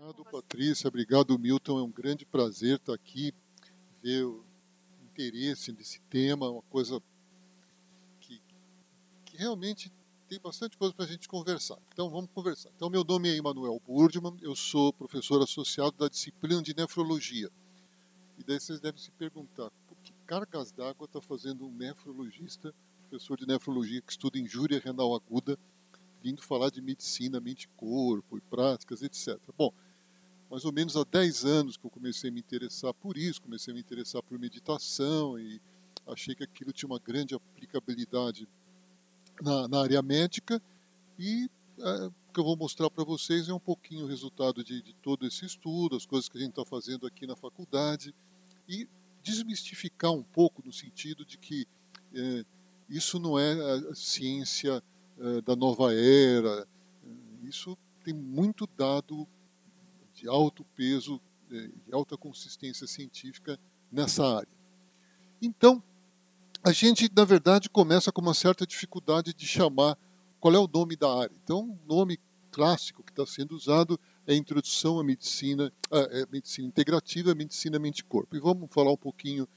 Obrigado, Patrícia. Obrigado, Milton. É um grande prazer estar aqui, ver o interesse nesse tema, uma coisa que, que realmente tem bastante coisa para a gente conversar. Então, vamos conversar. Então, meu nome é Emanuel Burdman, eu sou professor associado da disciplina de nefrologia. E daí vocês devem se perguntar, por que cargas d'água está fazendo um nefrologista, professor de nefrologia que estuda injúria renal aguda, vindo falar de medicina, mente-corpo e práticas, etc. Bom, mais ou menos há 10 anos que eu comecei a me interessar por isso, comecei a me interessar por meditação e achei que aquilo tinha uma grande aplicabilidade na área médica e o que eu vou mostrar para vocês é um pouquinho o resultado de todo esse estudo, as coisas que a gente está fazendo aqui na faculdade e desmistificar um pouco no sentido de que isso não é a ciência da nova era, isso tem muito dado de alto peso, de alta consistência científica nessa área. Então, a gente, na verdade, começa com uma certa dificuldade de chamar qual é o nome da área. Então, o nome clássico que está sendo usado é Introdução à Medicina, Medicina Integrativa, Medicina Mente-Corpo. E vamos falar um pouquinho.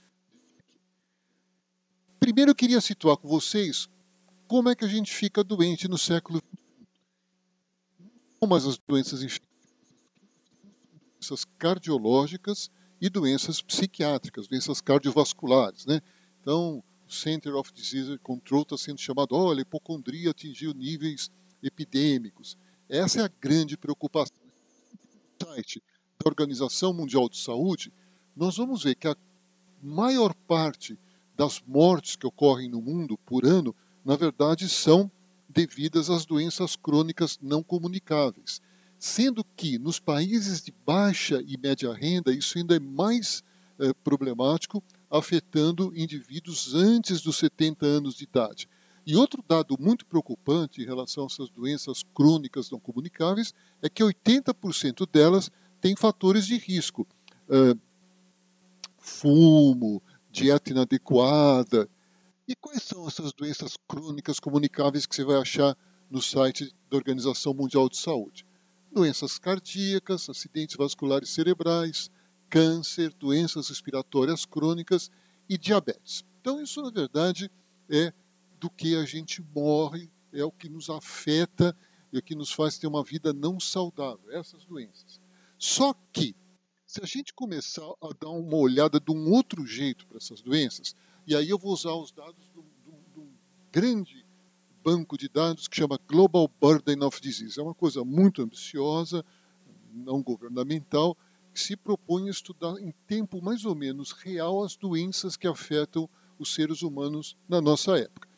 Primeiro, eu queria situar com vocês como é que a gente fica doente no século XX. Não mais as doenças infecciosas, doenças cardiológicas e doenças psiquiátricas, doenças cardiovasculares, né? Então, o Center of Disease Control está sendo chamado, olha, a hipocondria atingiu níveis epidêmicos. Essa é a grande preocupação. No site da Organização Mundial de Saúde, nós vamos ver que a maior parte das mortes que ocorrem no mundo por ano, na verdade, são devidas às doenças crônicas não comunicáveis. Sendo que nos países de baixa e média renda, isso ainda é mais problemático, afetando indivíduos antes dos 70 anos de idade. E outro dado muito preocupante em relação a essas doenças crônicas não comunicáveis é que 80% delas têm fatores de risco. Fumo, dieta inadequada. E quais são essas doenças crônicas comunicáveis que você vai achar no site da Organização Mundial de Saúde? Doenças cardíacas, acidentes vasculares cerebrais, câncer, doenças respiratórias crônicas e diabetes. Então, isso, na verdade, é do que a gente morre, é o que nos afeta e o que nos faz ter uma vida não saudável, essas doenças. Só que, se a gente começar a dar uma olhada de um outro jeito para essas doenças, e aí eu vou usar os dados de um grande banco de dados que chama Global Burden of Disease. É uma coisa muito ambiciosa, não governamental, que se propõe a estudar em tempo mais ou menos real as doenças que afetam os seres humanos na nossa época.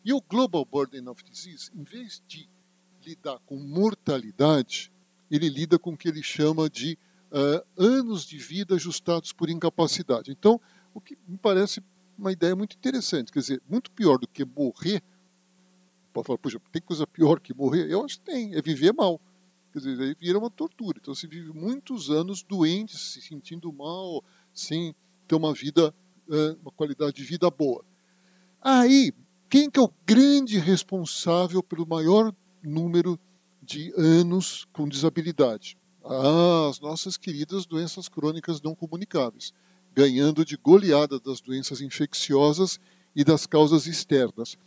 E o Global Burden of Disease, em vez de lidar com mortalidade, ele lida com o que ele chama de anos de vida ajustados por incapacidade. Então, o que me parece uma ideia muito interessante, quer dizer, muito pior do que morrer. Pode falar, puxa, tem coisa pior que morrer? Eu acho que tem, é viver mal. Quer dizer, aí vira uma tortura. Então, você vive muitos anos doente, se sentindo mal, sem ter uma vida, uma qualidade de vida boa. Aí, quem que é o grande responsável pelo maior número de anos com desabilidade? As nossas queridas doenças crônicas não comunicáveis, ganhando de goleada das doenças infecciosas e das causas externas.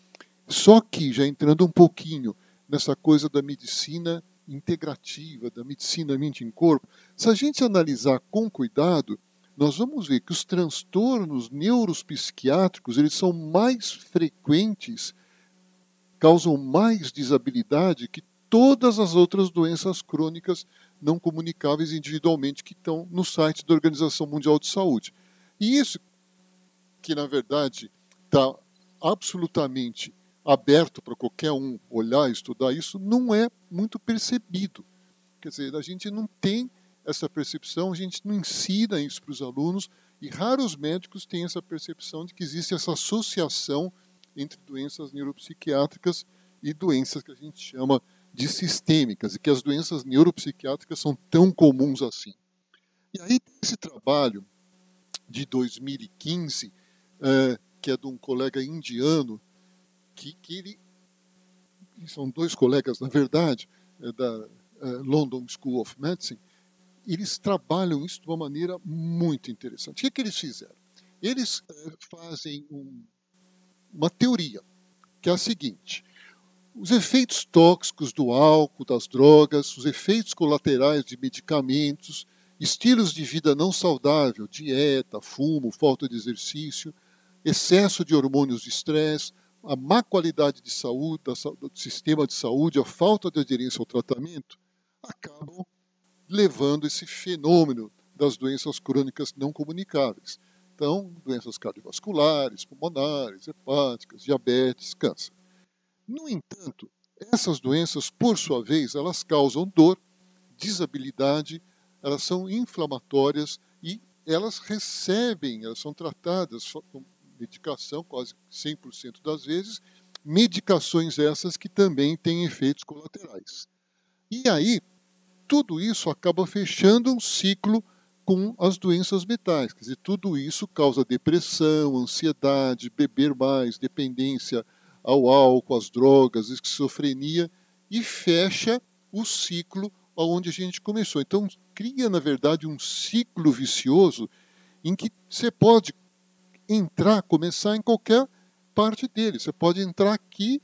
Só que, já entrando um pouquinho nessa coisa da medicina integrativa, da medicina mente em corpo, se a gente analisar com cuidado, nós vamos ver que os transtornos neuropsiquiátricos eles são mais frequentes, causam mais desabilidade que todas as outras doenças crônicas não comunicáveis individualmente que estão no site da Organização Mundial de Saúde. E isso, que na verdade está absolutamente aberto para qualquer um olhar e estudar isso, não é muito percebido. Quer dizer, a gente não tem essa percepção, a gente não ensina isso para os alunos e raros médicos têm essa percepção de que existe essa associação entre doenças neuropsiquiátricas e doenças que a gente chama de sistêmicas e que as doenças neuropsiquiátricas são tão comuns assim. E aí, esse trabalho de 2015, que é de um colega indiano, que ele, são dois colegas, na verdade, da London School of Medicine, eles trabalham isso de uma maneira muito interessante. O que eles fizeram? Eles fazem uma teoria, que é a seguinte: os efeitos tóxicos do álcool, das drogas, os efeitos colaterais de medicamentos, estilos de vida não saudável, dieta, fumo, falta de exercício, excesso de hormônios de estresse, a má qualidade de saúde, do sistema de saúde, a falta de aderência ao tratamento, acabam levando esse fenômeno das doenças crônicas não comunicáveis. Então, doenças cardiovasculares, pulmonares, hepáticas, diabetes, câncer. No entanto, essas doenças, por sua vez, elas causam dor, disabilidade, elas são inflamatórias e elas são tratadas com medicação, quase 100% das vezes, medicações essas que também têm efeitos colaterais. E aí, tudo isso acaba fechando um ciclo com as doenças mentais. Quer dizer, tudo isso causa depressão, ansiedade, beber mais, dependência ao álcool, às drogas, esquizofrenia, e fecha o ciclo onde a gente começou. Então, cria, na verdade, um ciclo vicioso em que você pode começar em qualquer parte dele. Você pode entrar aqui,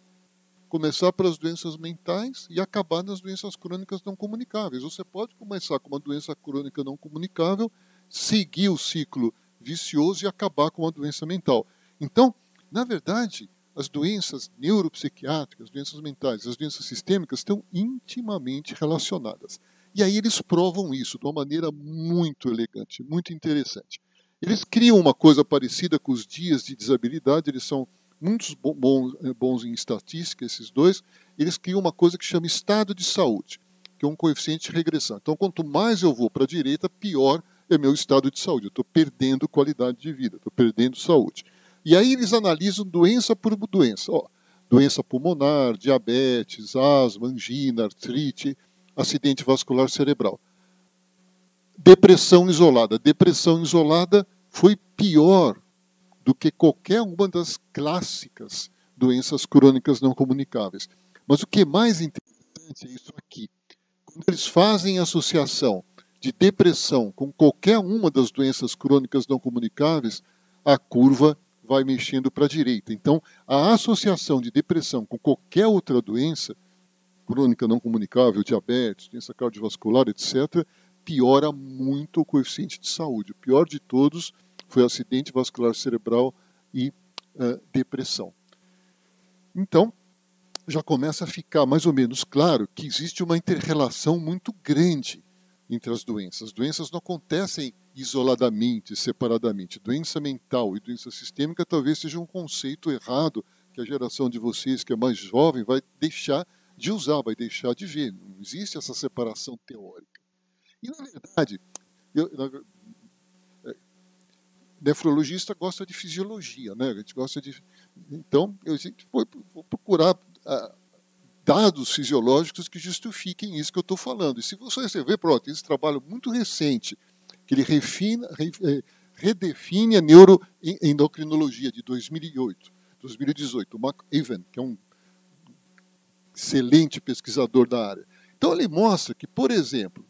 começar pelas doenças mentais e acabar nas doenças crônicas não comunicáveis. Você pode começar com uma doença crônica não comunicável, seguir o ciclo vicioso e acabar com uma doença mental. Então, na verdade, as doenças neuropsiquiátricas, as doenças mentais, as doenças sistêmicas estão intimamente relacionadas. E aí eles provam isso de uma maneira muito elegante, muito interessante. Eles criam uma coisa parecida com os dias de desabilidade, eles são muito bons em estatística, esses dois. Eles criam uma coisa que chama estado de saúde, que é um coeficiente de regressão. Então, quanto mais eu vou para a direita, pior é meu estado de saúde. Eu estou perdendo qualidade de vida, estou perdendo saúde. E aí eles analisam doença por doença. Doença pulmonar, diabetes, asma, angina, artrite, acidente vascular cerebral. Depressão isolada. Depressão isolada foi pior do que qualquer uma das clássicas doenças crônicas não comunicáveis. Mas o que é mais interessante é isso aqui. Quando eles fazem associação de depressão com qualquer uma das doenças crônicas não comunicáveis, a curva vai mexendo para a direita. Então, a associação de depressão com qualquer outra doença crônica não comunicável, diabetes, doença cardiovascular, etc., piora muito o coeficiente de saúde. O pior de todos foi acidente vascular cerebral e depressão. Então, já começa a ficar mais ou menos claro que existe uma inter-relação muito grande entre as doenças. As doenças não acontecem isoladamente, separadamente. Doença mental e doença sistêmica talvez seja um conceito errado que a geração de vocês, que é mais jovem, vai deixar de usar, vai deixar de ver. Não existe essa separação teórica. E, na verdade, nefrologista gosta de fisiologia, né? A gente gosta de... Então, a gente foi procurar dados fisiológicos que justifiquem isso que eu estou falando. E se você ver, pronto, esse trabalho muito recente, que ele redefine a neuroendocrinologia de 2018, o Mark Even, que é um excelente pesquisador da área. Então, ele mostra que, por exemplo,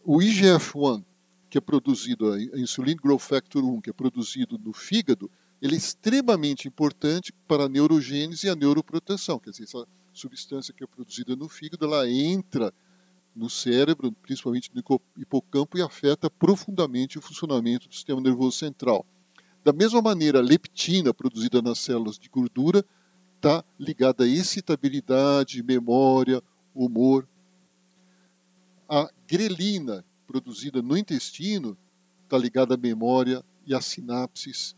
o IGF-1, que é produzido, a Insulin Growth Factor 1, que é produzido no fígado, ele é extremamente importante para a neurogênese e a neuroproteção. Quer dizer, essa substância que é produzida no fígado, ela entra no cérebro, principalmente no hipocampo, e afeta profundamente o funcionamento do sistema nervoso central. Da mesma maneira, a leptina, produzida nas células de gordura, está ligada à excitabilidade, memória, humor. A grelina, produzida no intestino, está ligada à memória e às sinapses.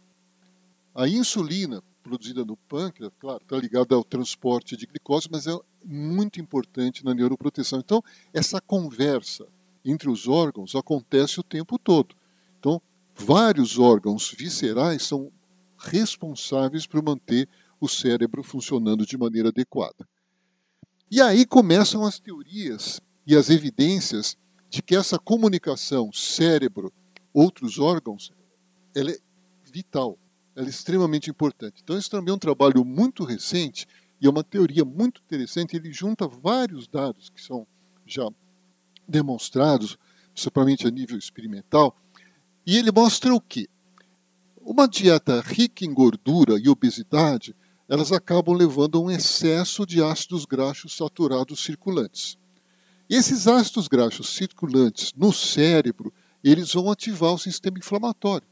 A insulina, produzida no pâncreas, claro, está ligada ao transporte de glicose, mas é muito importante na neuroproteção. Então, essa conversa entre os órgãos acontece o tempo todo. Então, vários órgãos viscerais são responsáveis por manter o cérebro funcionando de maneira adequada. E aí começam as teorias e as evidências de que essa comunicação cérebro-outros órgãos, ela é vital, ela é extremamente importante. Então, esse também é um trabalho muito recente e é uma teoria muito interessante. Ele junta vários dados que são já demonstrados principalmente a nível experimental, e ele mostra o quê? Uma dieta rica em gordura e obesidade, elas acabam levando a um excesso de ácidos graxos saturados circulantes. E esses ácidos graxos circulantes no cérebro, eles vão ativar o sistema inflamatório.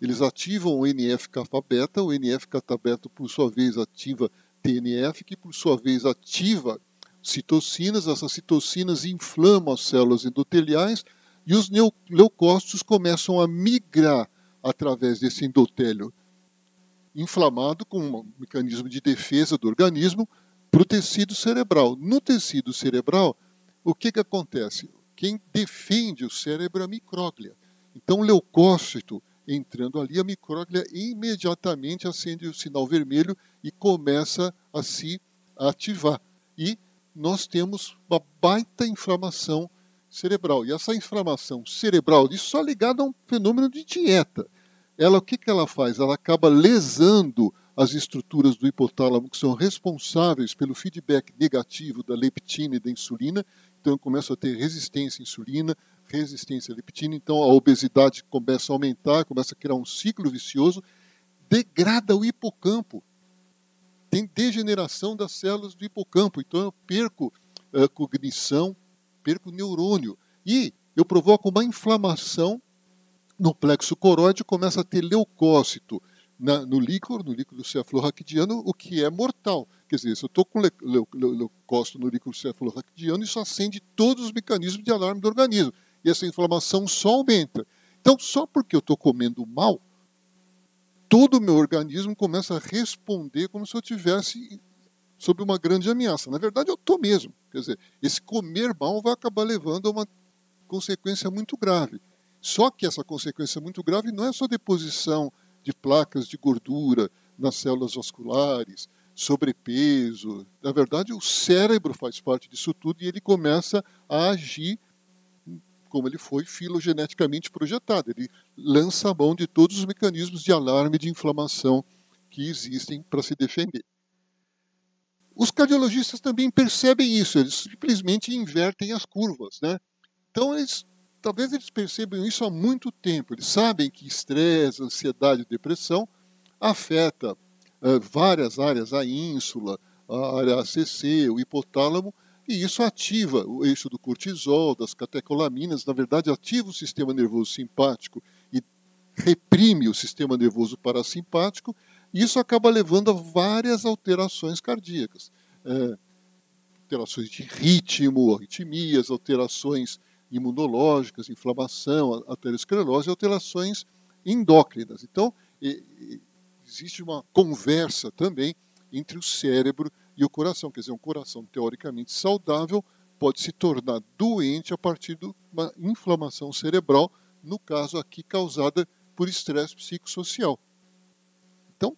Eles ativam o NF-kappa-beta, o NF-kappa-beta, por sua vez, ativa TNF, que por sua vez ativa citocinas. Essas citocinas inflamam as células endoteliais e os leucócitos começam a migrar através desse endotélio inflamado, com um mecanismo de defesa do organismo, para o tecido cerebral. No tecido cerebral, o que acontece? Quem defende o cérebro é a micróglia. Então, o leucócito entrando ali, a micróglia imediatamente acende o sinal vermelho e começa a se ativar. E nós temos uma baita inflamação cerebral. E essa inflamação cerebral, isso só ligada a um fenômeno de dieta. O que ela faz? Ela acaba lesando as estruturas do hipotálamo que são responsáveis pelo feedback negativo da leptina e da insulina. Então, eu começo a ter resistência à insulina, resistência à leptina, então a obesidade começa a aumentar, começa a criar um ciclo vicioso, degrada o hipocampo. Tem degeneração das células do hipocampo, então eu perco cognição, perco neurônio. E eu provoco uma inflamação no plexo coroide, começa a ter leucócito no líquor cefalorraquidiano, o que é mortal. Quer dizer, se eu estou com leucócito no líquor cefalorraquidiano, isso acende todos os mecanismos de alarme do organismo. E essa inflamação só aumenta. Então, só porque eu estou comendo mal, todo o meu organismo começa a responder como se eu estivesse sob uma grande ameaça. Na verdade, eu estou mesmo. Quer dizer, esse comer mal vai acabar levando a uma consequência muito grave. Só que essa consequência muito grave não é só deposição de placas de gordura nas células vasculares, sobrepeso. Na verdade, o cérebro faz parte disso tudo e ele começa a agir como ele foi filogeneticamente projetado. Ele lança a mão de todos os mecanismos de alarme de inflamação que existem para se defender. Os cardiologistas também percebem isso, eles simplesmente invertem as curvas, né? Então, talvez eles percebam isso há muito tempo. Eles sabem que estresse, ansiedade e depressão afeta várias áreas, a ínsula, a área ACC, o hipotálamo, e isso ativa o eixo do cortisol, das catecolaminas, na verdade ativa o sistema nervoso simpático e reprime o sistema nervoso parasimpático, e isso acaba levando a várias alterações cardíacas. Alterações de ritmo, arritmias, alterações imunológicas, inflamação, aterosclerose e alterações endócrinas. Então, existe uma conversa também entre o cérebro e o coração. Quer dizer, um coração teoricamente saudável pode se tornar doente a partir de uma inflamação cerebral, no caso aqui causada por estresse psicossocial. Então,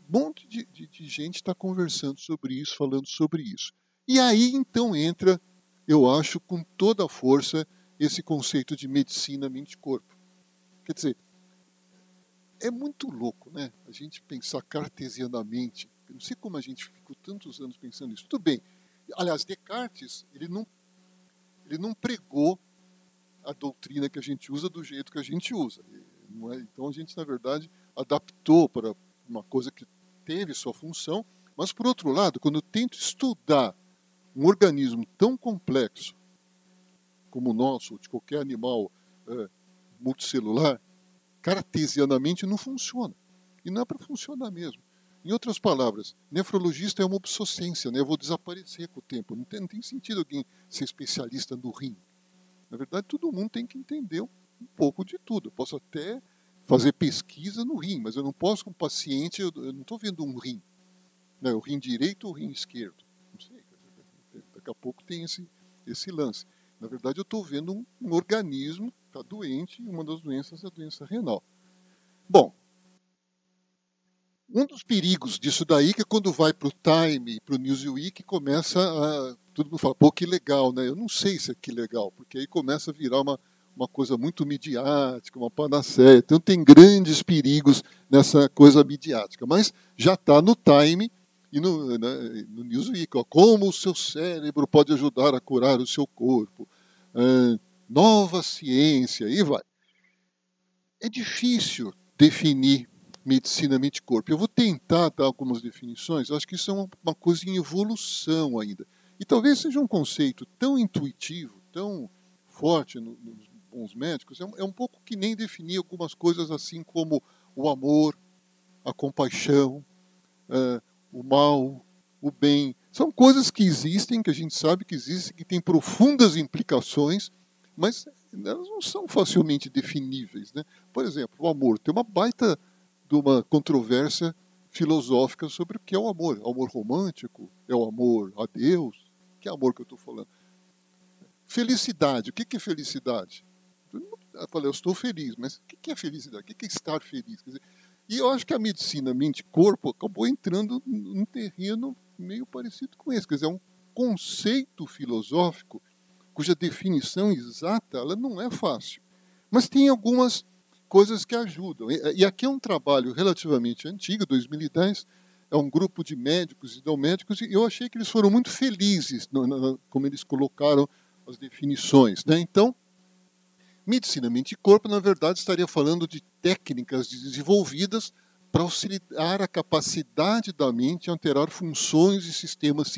um monte de gente está conversando sobre isso, falando sobre isso. E aí, então, entra, eu acho, com toda a força, esse conceito de medicina mente-corpo. Quer dizer, é muito louco, né? A gente pensar cartesianamente. Eu não sei como a gente ficou tantos anos pensando nisso. Tudo bem. Aliás, Descartes, ele não pregou a doutrina que a gente usa do jeito que a gente usa. Não é? Então, a gente, na verdade, adaptou para uma coisa que teve sua função. Mas, por outro lado, quando eu tento estudar um organismo tão complexo como o nosso, ou de qualquer animal multicelular, cartesianamente não funciona. E não é para funcionar mesmo. Em outras palavras, nefrologista é uma obsolescência, né? Eu vou desaparecer com o tempo. Não tem sentido alguém ser especialista no rim. Na verdade, todo mundo tem que entender um pouco de tudo. Eu posso até fazer pesquisa no rim, mas eu não posso, com um paciente, eu não estou vendo um rim. Né? O rim direito ou o rim esquerdo? Não sei. Daqui a pouco tem esse lance. Na verdade, eu estou vendo um organismo que está doente, e uma das doenças é a doença renal. Bom, um dos perigos disso daí é que quando vai para o Time, para o Newsweek, começa a... Todo mundo fala, pô, que legal, né? Eu não sei se é que legal, porque aí começa a virar uma coisa muito midiática, uma panaceia. Então tem grandes perigos nessa coisa midiática. Mas já está no Time e no Newsweek. Ó, como o seu cérebro pode ajudar a curar o seu corpo. nova ciência, e vai. É difícil definir medicina mente-corpo. Eu vou tentar dar algumas definições, eu acho que isso é uma coisa em evolução ainda. E talvez seja um conceito tão intuitivo, tão forte nos bons médicos, é um pouco que nem definir algumas coisas assim como o amor, a compaixão, o mal, o bem. São coisas que existem, que a gente sabe que existem, que têm profundas implicações, mas elas não são facilmente definíveis, né? Por exemplo, o amor. Tem uma baita de uma controvérsia filosófica sobre o que é o amor. É o amor romântico? É o amor a Deus? Que amor que eu estou falando? Felicidade. O que é felicidade? Eu falei, eu estou feliz, mas o que é felicidade? O que é estar feliz? Quer dizer, e eu acho que a medicina mente-corpo acabou entrando num terreno meio parecido com esse. Quer dizer, é um conceito filosófico cuja definição exata ela não é fácil. Mas tem algumas coisas que ajudam. E aqui é um trabalho relativamente antigo, 2010, é um grupo de médicos e não médicos, e eu achei que eles foram muito felizes como eles colocaram as definições, né? Então, medicina mente-corpo, na verdade, estaria falando de técnicas desenvolvidas para auxiliar a capacidade da mente a alterar funções e sistemas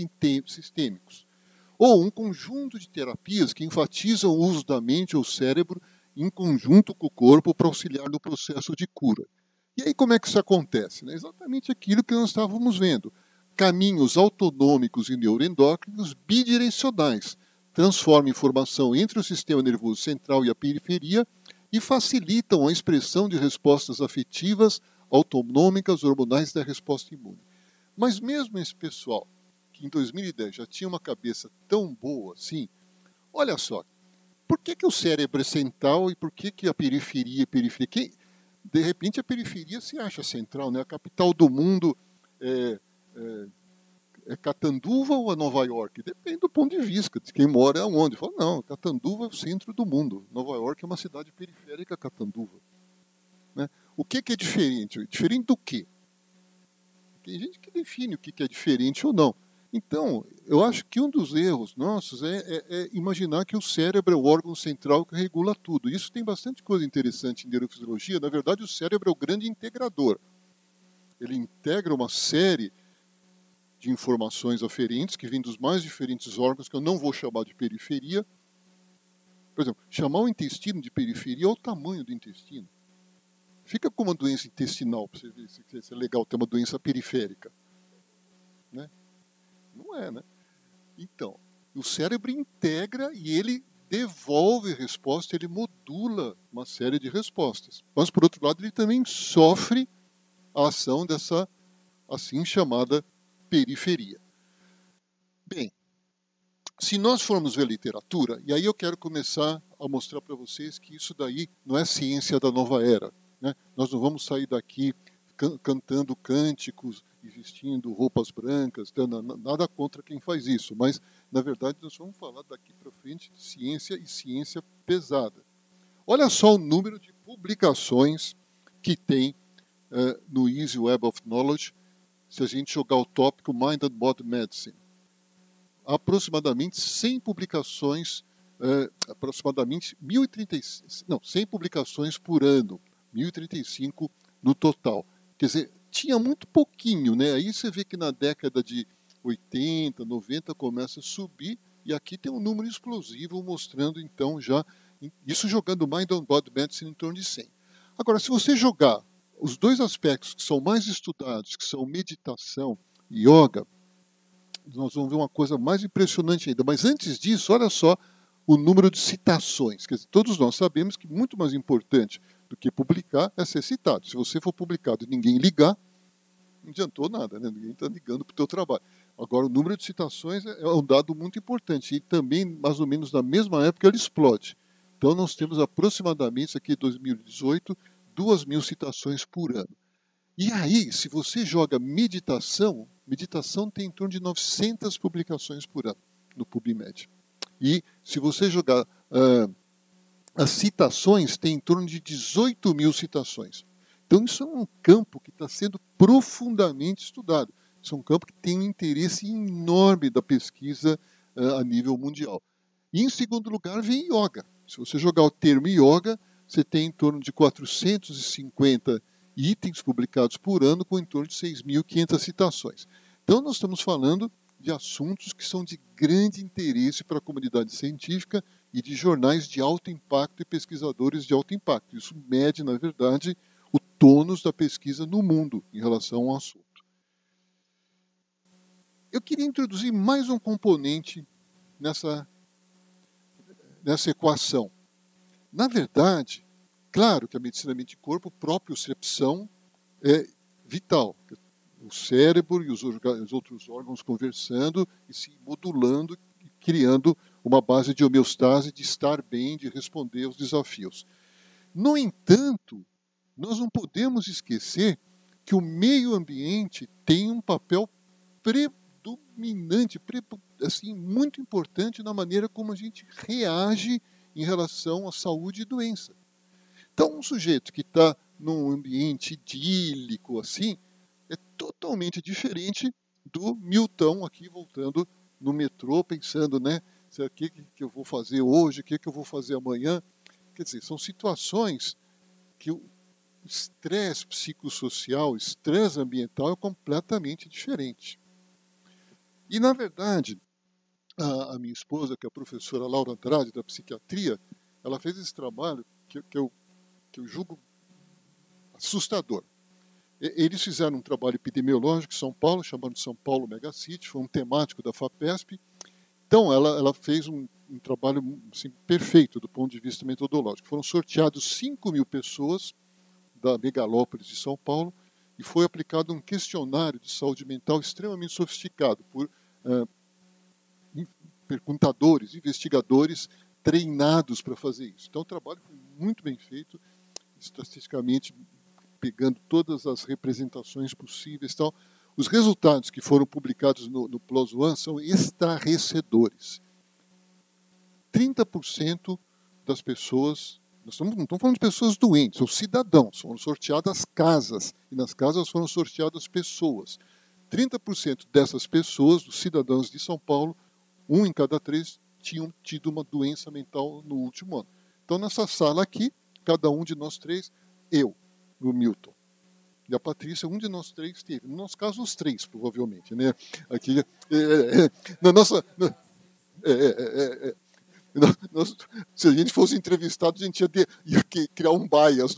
sistêmicos. Ou um conjunto de terapias que enfatizam o uso da mente ou cérebro em conjunto com o corpo para auxiliar no processo de cura. E aí como é que isso acontece? Exatamente aquilo que nós estávamos vendo. Caminhos autonômicos e neuroendócrinos bidirecionais transformam informação entre o sistema nervoso central e a periferia e facilitam a expressão de respostas afetivas, autonômicas, hormonais da resposta imune. Mas mesmo esse pessoal, que em 2010 já tinha uma cabeça tão boa assim, olha só, por que o cérebro é central e por que a periferia é periferia? De repente a periferia se acha central, né? A capital do mundo é Catanduva ou é Nova York? Depende do ponto de vista, de quem mora onde. Fala, não, Catanduva é o centro do mundo. Nova York é uma cidade periférica, Catanduva. Né? O que é diferente? Diferente do quê? Tem gente que define o que é diferente ou não. Então, eu acho que um dos erros nossos é imaginar que o cérebro é o órgão central que regula tudo. Isso tem bastante coisa interessante em neurofisiologia. Na verdade, o cérebro é o grande integrador. Ele integra uma série de informações aferentes que vêm dos mais diferentes órgãos, que eu não vou chamar de periferia. Por exemplo, chamar o intestino de periferia é o tamanho do intestino. Fica com uma doença intestinal, para você ver se é legal ter uma doença periférica. Né? Não é, né? Então, o cérebro integra e ele devolve resposta, ele modula uma série de respostas. Mas, por outro lado, ele também sofre a ação dessa assim chamada periferia. Bem, se nós formos ver literatura, e aí eu quero começar a mostrar para vocês que isso daí não é ciência da nova era. Né? Nós não vamos sair daqui cantando cânticos e vestindo roupas brancas, nada contra quem faz isso, mas, na verdade, nós vamos falar daqui para frente de ciência e ciência pesada. Olha só o número de publicações que tem no Easy Web of Knowledge, se a gente jogar o tópico Mind and Body Medicine. Aproximadamente 100 publicações, aproximadamente 100 publicações por ano, 1035 no total. Quer dizer, tinha muito pouquinho, né? Aí você vê que na década de 80, 90 começa a subir, e aqui tem um número explosivo mostrando, então, já, isso jogando Mind and Body Medicine em torno de 100. Agora, se você jogar os dois aspectos que são mais estudados, que são meditação e yoga, nós vamos ver uma coisa mais impressionante ainda. Mas antes disso, olha só o número de citações. Quer dizer, todos nós sabemos que muito mais importante do que publicar é ser citado. Se você for publicado e ninguém ligar, não adiantou nada, né? Ninguém está ligando para o teu trabalho. Agora, o número de citações é um dado muito importante. E também, mais ou menos na mesma época, ele explode. Então, nós temos aproximadamente, aqui em 2018, 2.000 citações por ano. E aí, se você joga meditação, meditação tem em torno de 900 publicações por ano no PubMed. E se você jogar as citações, tem em torno de 18.000 citações. Então, isso é um campo que está sendo profundamente estudado. Isso é um campo que tem um interesse enorme da pesquisa a nível mundial. E, em segundo lugar, vem yoga. Se você jogar o termo yoga, você tem em torno de 450 itens publicados por ano, com em torno de 6.500 citações. Então, nós estamos falando de assuntos que são de grande interesse para a comunidade científica e de jornais de alto impacto e pesquisadores de alto impacto. Isso mede, na verdade, o tônus da pesquisa no mundo em relação ao assunto. Eu queria introduzir mais um componente nessa equação. Na verdade, claro que a medicina mente-corpo, propriocepção, é vital. O cérebro e os outros órgãos conversando e se modulando, criando uma base de homeostase, de estar bem, de responder aos desafios. No entanto, nós não podemos esquecer que o meio ambiente tem um papel predominante, assim, muito importante na maneira como a gente reage em relação à saúde e doença. Então, um sujeito que está num ambiente idílico, assim, é totalmente diferente do Milton aqui voltando no metrô, pensando, né, o que eu vou fazer hoje, o que eu vou fazer amanhã. Quer dizer, são situações que o estresse psicossocial, o estresse ambiental é completamente diferente. E, na verdade, a minha esposa, que é a professora Laura Andrade, da psiquiatria, ela fez esse trabalho que eu julgo assustador. Eles fizeram um trabalho epidemiológico em São Paulo, chamado de São Paulo Megacity, foi um temático da FAPESP. Então, ela fez um trabalho assim, perfeito do ponto de vista metodológico. Foram sorteados 5.000 pessoas da megalópolis de São Paulo e foi aplicado um questionário de saúde mental extremamente sofisticado por perguntadores, investigadores treinados para fazer isso. Então, o trabalho foi muito bem feito, estatisticamente pegando todas as representações possíveis. Tal. Os resultados que foram publicados no PLOS ONE são estarrecedores. 30% das pessoas, nós não estamos falando de pessoas doentes, são cidadãos, foram sorteadas casas, e nas casas foram sorteadas pessoas. 30% dessas pessoas, dos cidadãos de São Paulo, 1 em cada 3 tinham tido uma doença mental no último ano. Então, nessa sala aqui, cada um de nós 3, eu, o Milton, e a Patrícia, um de nós 3 teve. No nosso caso, os 3, provavelmente. Né? Aqui, na nossa... se a gente fosse entrevistado, a gente ia criar um bias.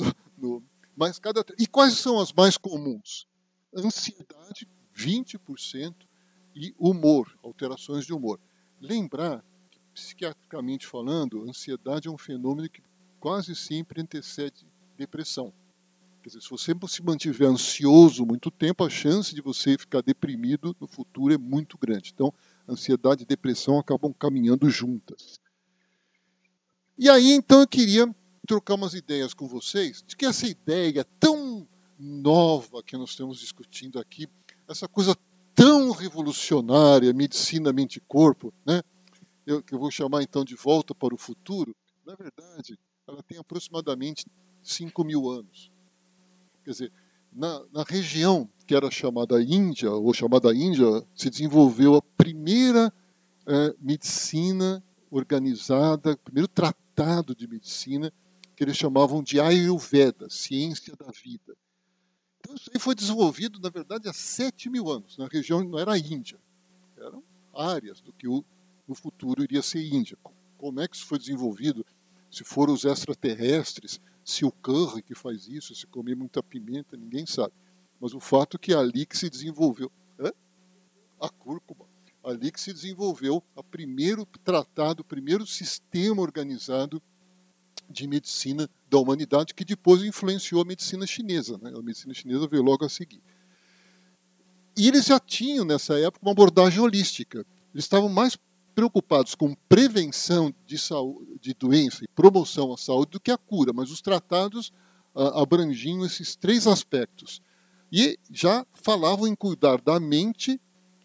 Mas e quais são as mais comuns? Ansiedade, 20%, e humor, alterações de humor. Lembrar que, psiquiatricamente falando, ansiedade é um fenômeno que quase sempre antecede depressão. Quer dizer, se você se mantiver ansioso muito tempo, a chance de você ficar deprimido no futuro é muito grande. Então, ansiedade e depressão acabam caminhando juntas. E aí, então, eu queria trocar umas ideias com vocês de que essa ideia tão nova que nós estamos discutindo aqui, essa coisa tão revolucionária, medicina, mente e corpo, né? Que eu vou chamar então de volta para o futuro, na verdade, ela tem aproximadamente 5.000 anos. Quer dizer, na região que era chamada Índia, ou chamada Índia, se desenvolveu a primeira medicina organizada, o primeiro tratado de medicina, que eles chamavam de Ayurveda, ciência da vida. Então, isso aí foi desenvolvido, na verdade, há 7.000 anos. Na região não era a Índia, eram áreas do que no futuro iria ser Índia. Como é que isso foi desenvolvido? Se foram os extraterrestres, se o curry que faz isso, se comer muita pimenta, ninguém sabe. Mas o fato é que é ali que se desenvolveu a cúrcuma, ali que se desenvolveu o primeiro tratado, o primeiro sistema organizado de medicina da humanidade, que depois influenciou a medicina chinesa. Né? A medicina chinesa veio logo a seguir. E eles já tinham, nessa época, uma abordagem holística. Eles estavam mais preocupados com prevenção de, saúde, de doença e promoção à saúde do que a cura, mas os tratados abrangiam esses 3 aspectos. E já falavam em cuidar da mente,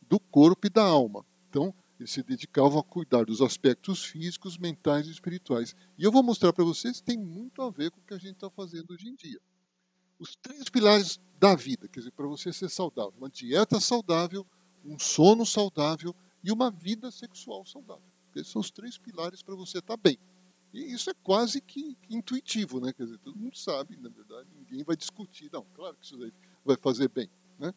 do corpo e da alma. Então, eles se dedicavam a cuidar dos aspectos físicos, mentais e espirituais. E eu vou mostrar para vocês que tem muito a ver com o que a gente está fazendo hoje em dia. Os 3 pilares da vida, quer dizer, para você ser saudável. Uma dieta saudável, um sono saudável e uma vida sexual saudável. Esses são os 3 pilares para você estar bem. E isso é quase que intuitivo, né? Quer dizer, todo mundo sabe, na verdade, ninguém vai discutir. Não, claro que isso daí vai fazer bem, né?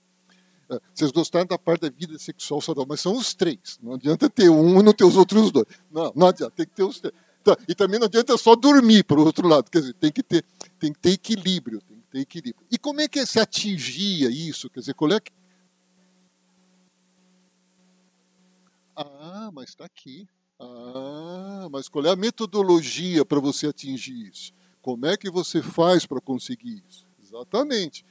Vocês gostaram da parte da vida sexual saudável, mas são os três. Não adianta ter um e não ter os outros dois. Não, não adianta, tem que ter os três. Tá, e também não adianta só dormir, por outro lado. Quer dizer, tem que ter equilíbrio. Tem que ter equilíbrio. E como é que se atingia isso? Quer dizer, qual é que... Ah, mas está aqui. Ah, mas qual é a metodologia para você atingir isso? Como é que você faz para conseguir isso? Exatamente.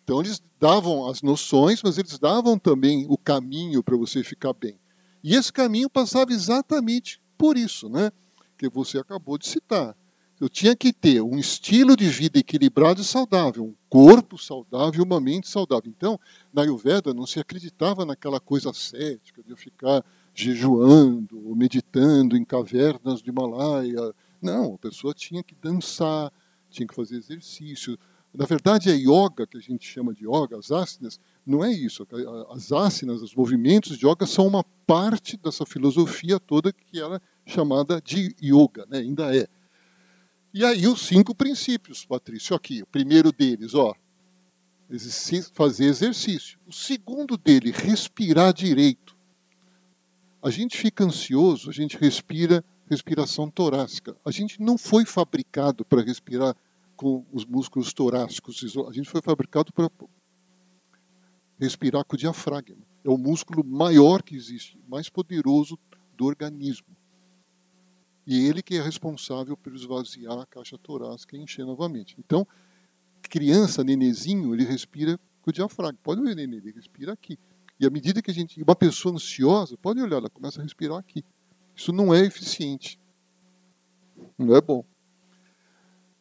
Então, eles davam as noções, mas eles davam também o caminho para você ficar bem. E esse caminho passava exatamente por isso, né? Que você acabou de citar. Eu tinha que ter um estilo de vida equilibrado e saudável, um corpo saudável e uma mente saudável. Então, na Ayurveda não se acreditava naquela coisa ascética de eu ficar jejuando, ou meditando em cavernas do Himalaia. Não, a pessoa tinha que dançar, tinha que fazer exercício. Na verdade, a yoga, que a gente chama de yoga, as asanas, não é isso. As asanas, os movimentos de yoga são uma parte dessa filosofia toda que era chamada de yoga, né? Ainda é. E aí os 5 princípios, Patrício, aqui. O primeiro deles, ó, fazer exercício. O segundo dele, respirar direito. A gente fica ansioso, a gente respira respiração torácica. A gente não foi fabricado para respirar com os músculos torácicos. A gente foi fabricado para respirar com o diafragma. É o músculo maior que existe, mais poderoso do organismo. E ele que é responsável por esvaziar a caixa torácica e encher novamente. Então, criança, nenezinho, ele respira com o diafragma. Pode ver, nenê, ele respira aqui. E à medida que uma pessoa ansiosa, pode olhar, ela começa a respirar aqui. Isso não é eficiente. Não é bom.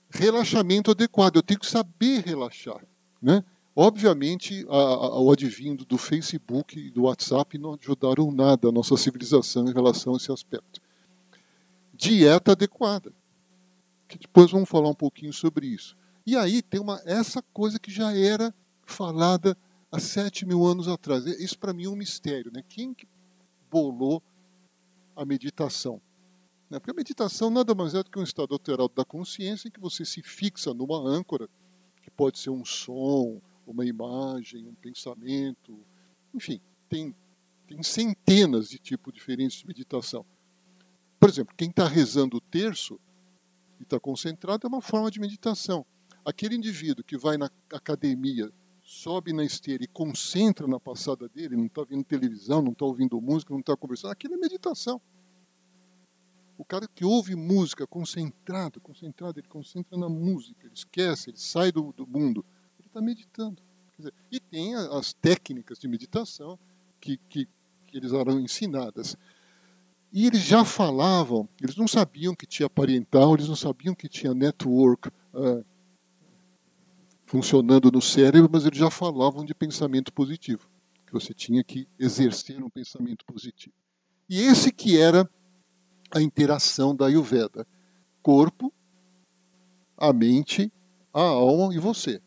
Relaxamento adequado. Eu tenho que saber relaxar, né? Obviamente, o advindo do Facebook e do WhatsApp não ajudaram nada a nossa civilização em relação a esse aspecto. Dieta adequada. Que depois vamos falar um pouquinho sobre isso. E aí tem essa coisa que já era falada há 7.000 anos atrás. Isso para mim é um mistério, né? Quem que bolou a meditação? Porque a meditação nada mais é do que um estado alterado da consciência em que você se fixa numa âncora, que pode ser um som, uma imagem, um pensamento, enfim, tem centenas de tipos diferentes de meditação. Por exemplo, quem está rezando o terço e está concentrado é uma forma de meditação. Aquele indivíduo que vai na academia, sobe na esteira e concentra na passada dele, não está vendo televisão, não está ouvindo música, não está conversando, aquilo é meditação. O cara que ouve música concentrado, ele concentra na música, ele esquece, ele sai do mundo, ele está meditando. Quer dizer, e tem as técnicas de meditação que eles eram ensinadas. E eles já falavam, eles não sabiam que tinha parental, eles não sabiam que tinha network funcionando no cérebro, mas eles já falavam de pensamento positivo, que você tinha que exercer um pensamento positivo. E esse que era a interação da Ayurveda. Corpo, a mente, a alma e você.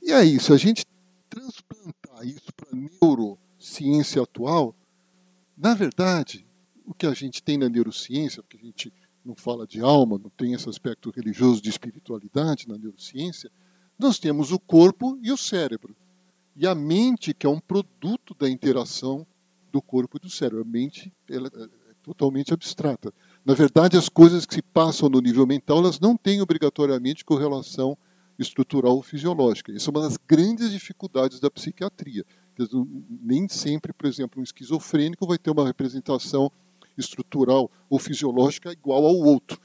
E aí, se a gente transplantar isso para a neurociência atual, na verdade, o que a gente tem na neurociência, porque a gente não fala de alma, não tem esse aspecto religioso de espiritualidade na neurociência, nós temos o corpo e o cérebro. E a mente, que é um produto da interação do corpo e do cérebro. A mente ela é totalmente abstrata. Na verdade, as coisas que se passam no nível mental, elas não têm obrigatoriamente correlação estrutural ou fisiológica. Isso é uma das grandes dificuldades da psiquiatria. Nem sempre, por exemplo, um esquizofrênico vai ter uma representação estrutural ou fisiológica igual ao outro.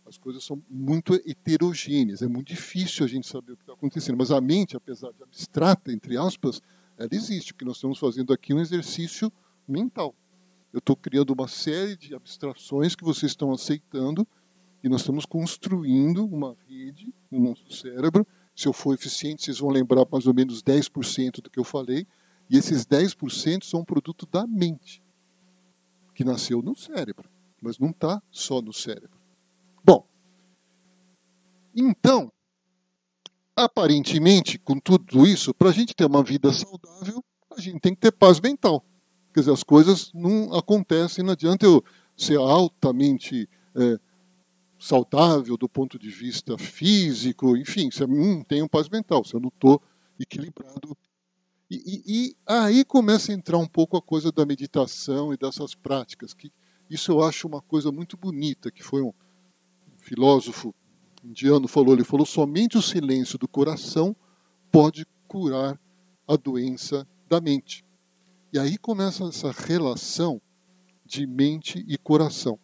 As coisas são muito heterogêneas, é muito difícil a gente saber o que está acontecendo. Mas a mente, apesar de abstrata, entre aspas, ela existe. O que nós estamos fazendo aqui é um exercício mental. Eu estou criando uma série de abstrações que vocês estão aceitando e nós estamos construindo uma rede no nosso cérebro. Se eu for eficiente, vocês vão lembrar mais ou menos 10% do que eu falei. E esses 10% são um produto da mente, que nasceu no cérebro, mas não está só no cérebro. Bom, então, aparentemente, com tudo isso, para a gente ter uma vida saudável, a gente tem que ter paz mental. Quer dizer, as coisas não acontecem, não adianta eu ser altamente saudável do ponto de vista físico, enfim, você tem paz mental, se eu não estou equilibrado. E aí começa a entrar um pouco a coisa da meditação e dessas práticas, que isso eu acho uma coisa muito bonita, que foi um filósofo indiano ele falou, somente o silêncio do coração pode curar a doença da mente. E aí começa essa relação de mente e coração,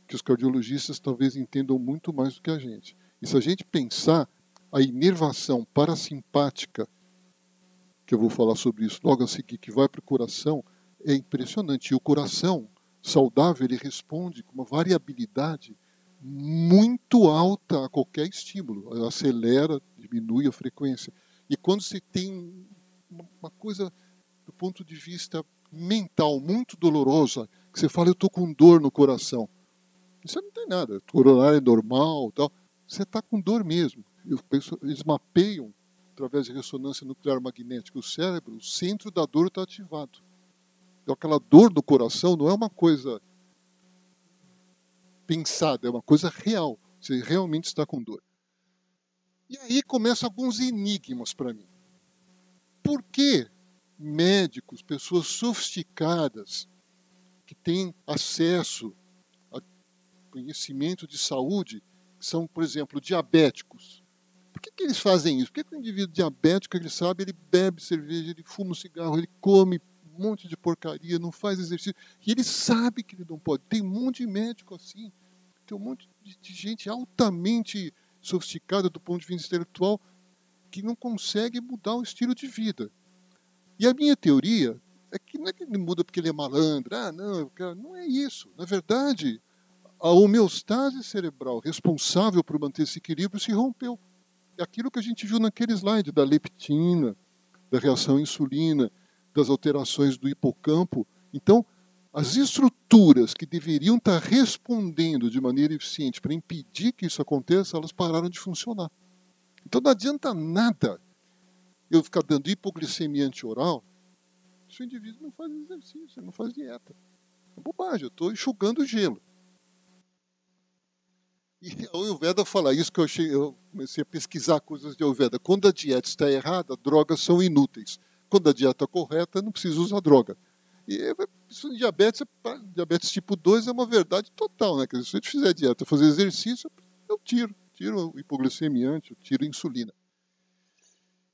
que os cardiologistas talvez entendam muito mais do que a gente. E se a gente pensar, a inervação parasimpática, que eu vou falar sobre isso logo a seguir, que vai para o coração, é impressionante. E o coração saudável, ele responde com uma variabilidade muito alta a qualquer estímulo. Acelera, diminui a frequência. E quando você tem uma coisa do ponto de vista mental muito dolorosa, que você fala, eu estou com dor no coração. Isso não tem nada, o coronário é normal, tal. Você está com dor mesmo. Eles mapeiam, através de ressonância nuclear magnética, o cérebro, o centro da dor está ativado. Então, aquela dor do coração não é uma coisa pensada, é uma coisa real. Você realmente está com dor. E aí começam alguns enigmas para mim. Por que médicos, pessoas sofisticadas, que têm acesso a conhecimento de saúde, são, por exemplo, diabéticos? Por que eles fazem isso? Por que o indivíduo diabético, ele sabe, ele bebe cerveja, ele fuma um cigarro, ele come um monte de porcaria, não faz exercício, e ele sabe que ele não pode. Tem um monte de médico assim, tem um monte de gente altamente sofisticada do ponto de vista intelectual que não consegue mudar o estilo de vida. E a minha teoria é que não é que ele muda porque ele é malandro, não é isso. Na verdade, a homeostase cerebral responsável por manter esse equilíbrio se rompeu. É aquilo que a gente viu naquele slide da leptina, da reação à insulina, das alterações do hipocampo. Então, as estruturas que deveriam estar respondendo de maneira eficiente para impedir que isso aconteça, elas pararam de funcionar. Então não adianta nada eu ficar dando hipoglicemia antioral se o indivíduo não faz exercício, não faz dieta. É bobagem, eu estou enxugando gelo. E a Ayurveda fala isso, que eu comecei a pesquisar coisas de Ayurveda. Quando a dieta está errada, drogas são inúteis. Quando a dieta é correta, não precisa usar droga. E isso em diabetes tipo 2 é uma verdade total, né? Quer dizer, se a gente fizer dieta, fazer exercício, eu tiro o hipoglicemiante, eu tiro a insulina.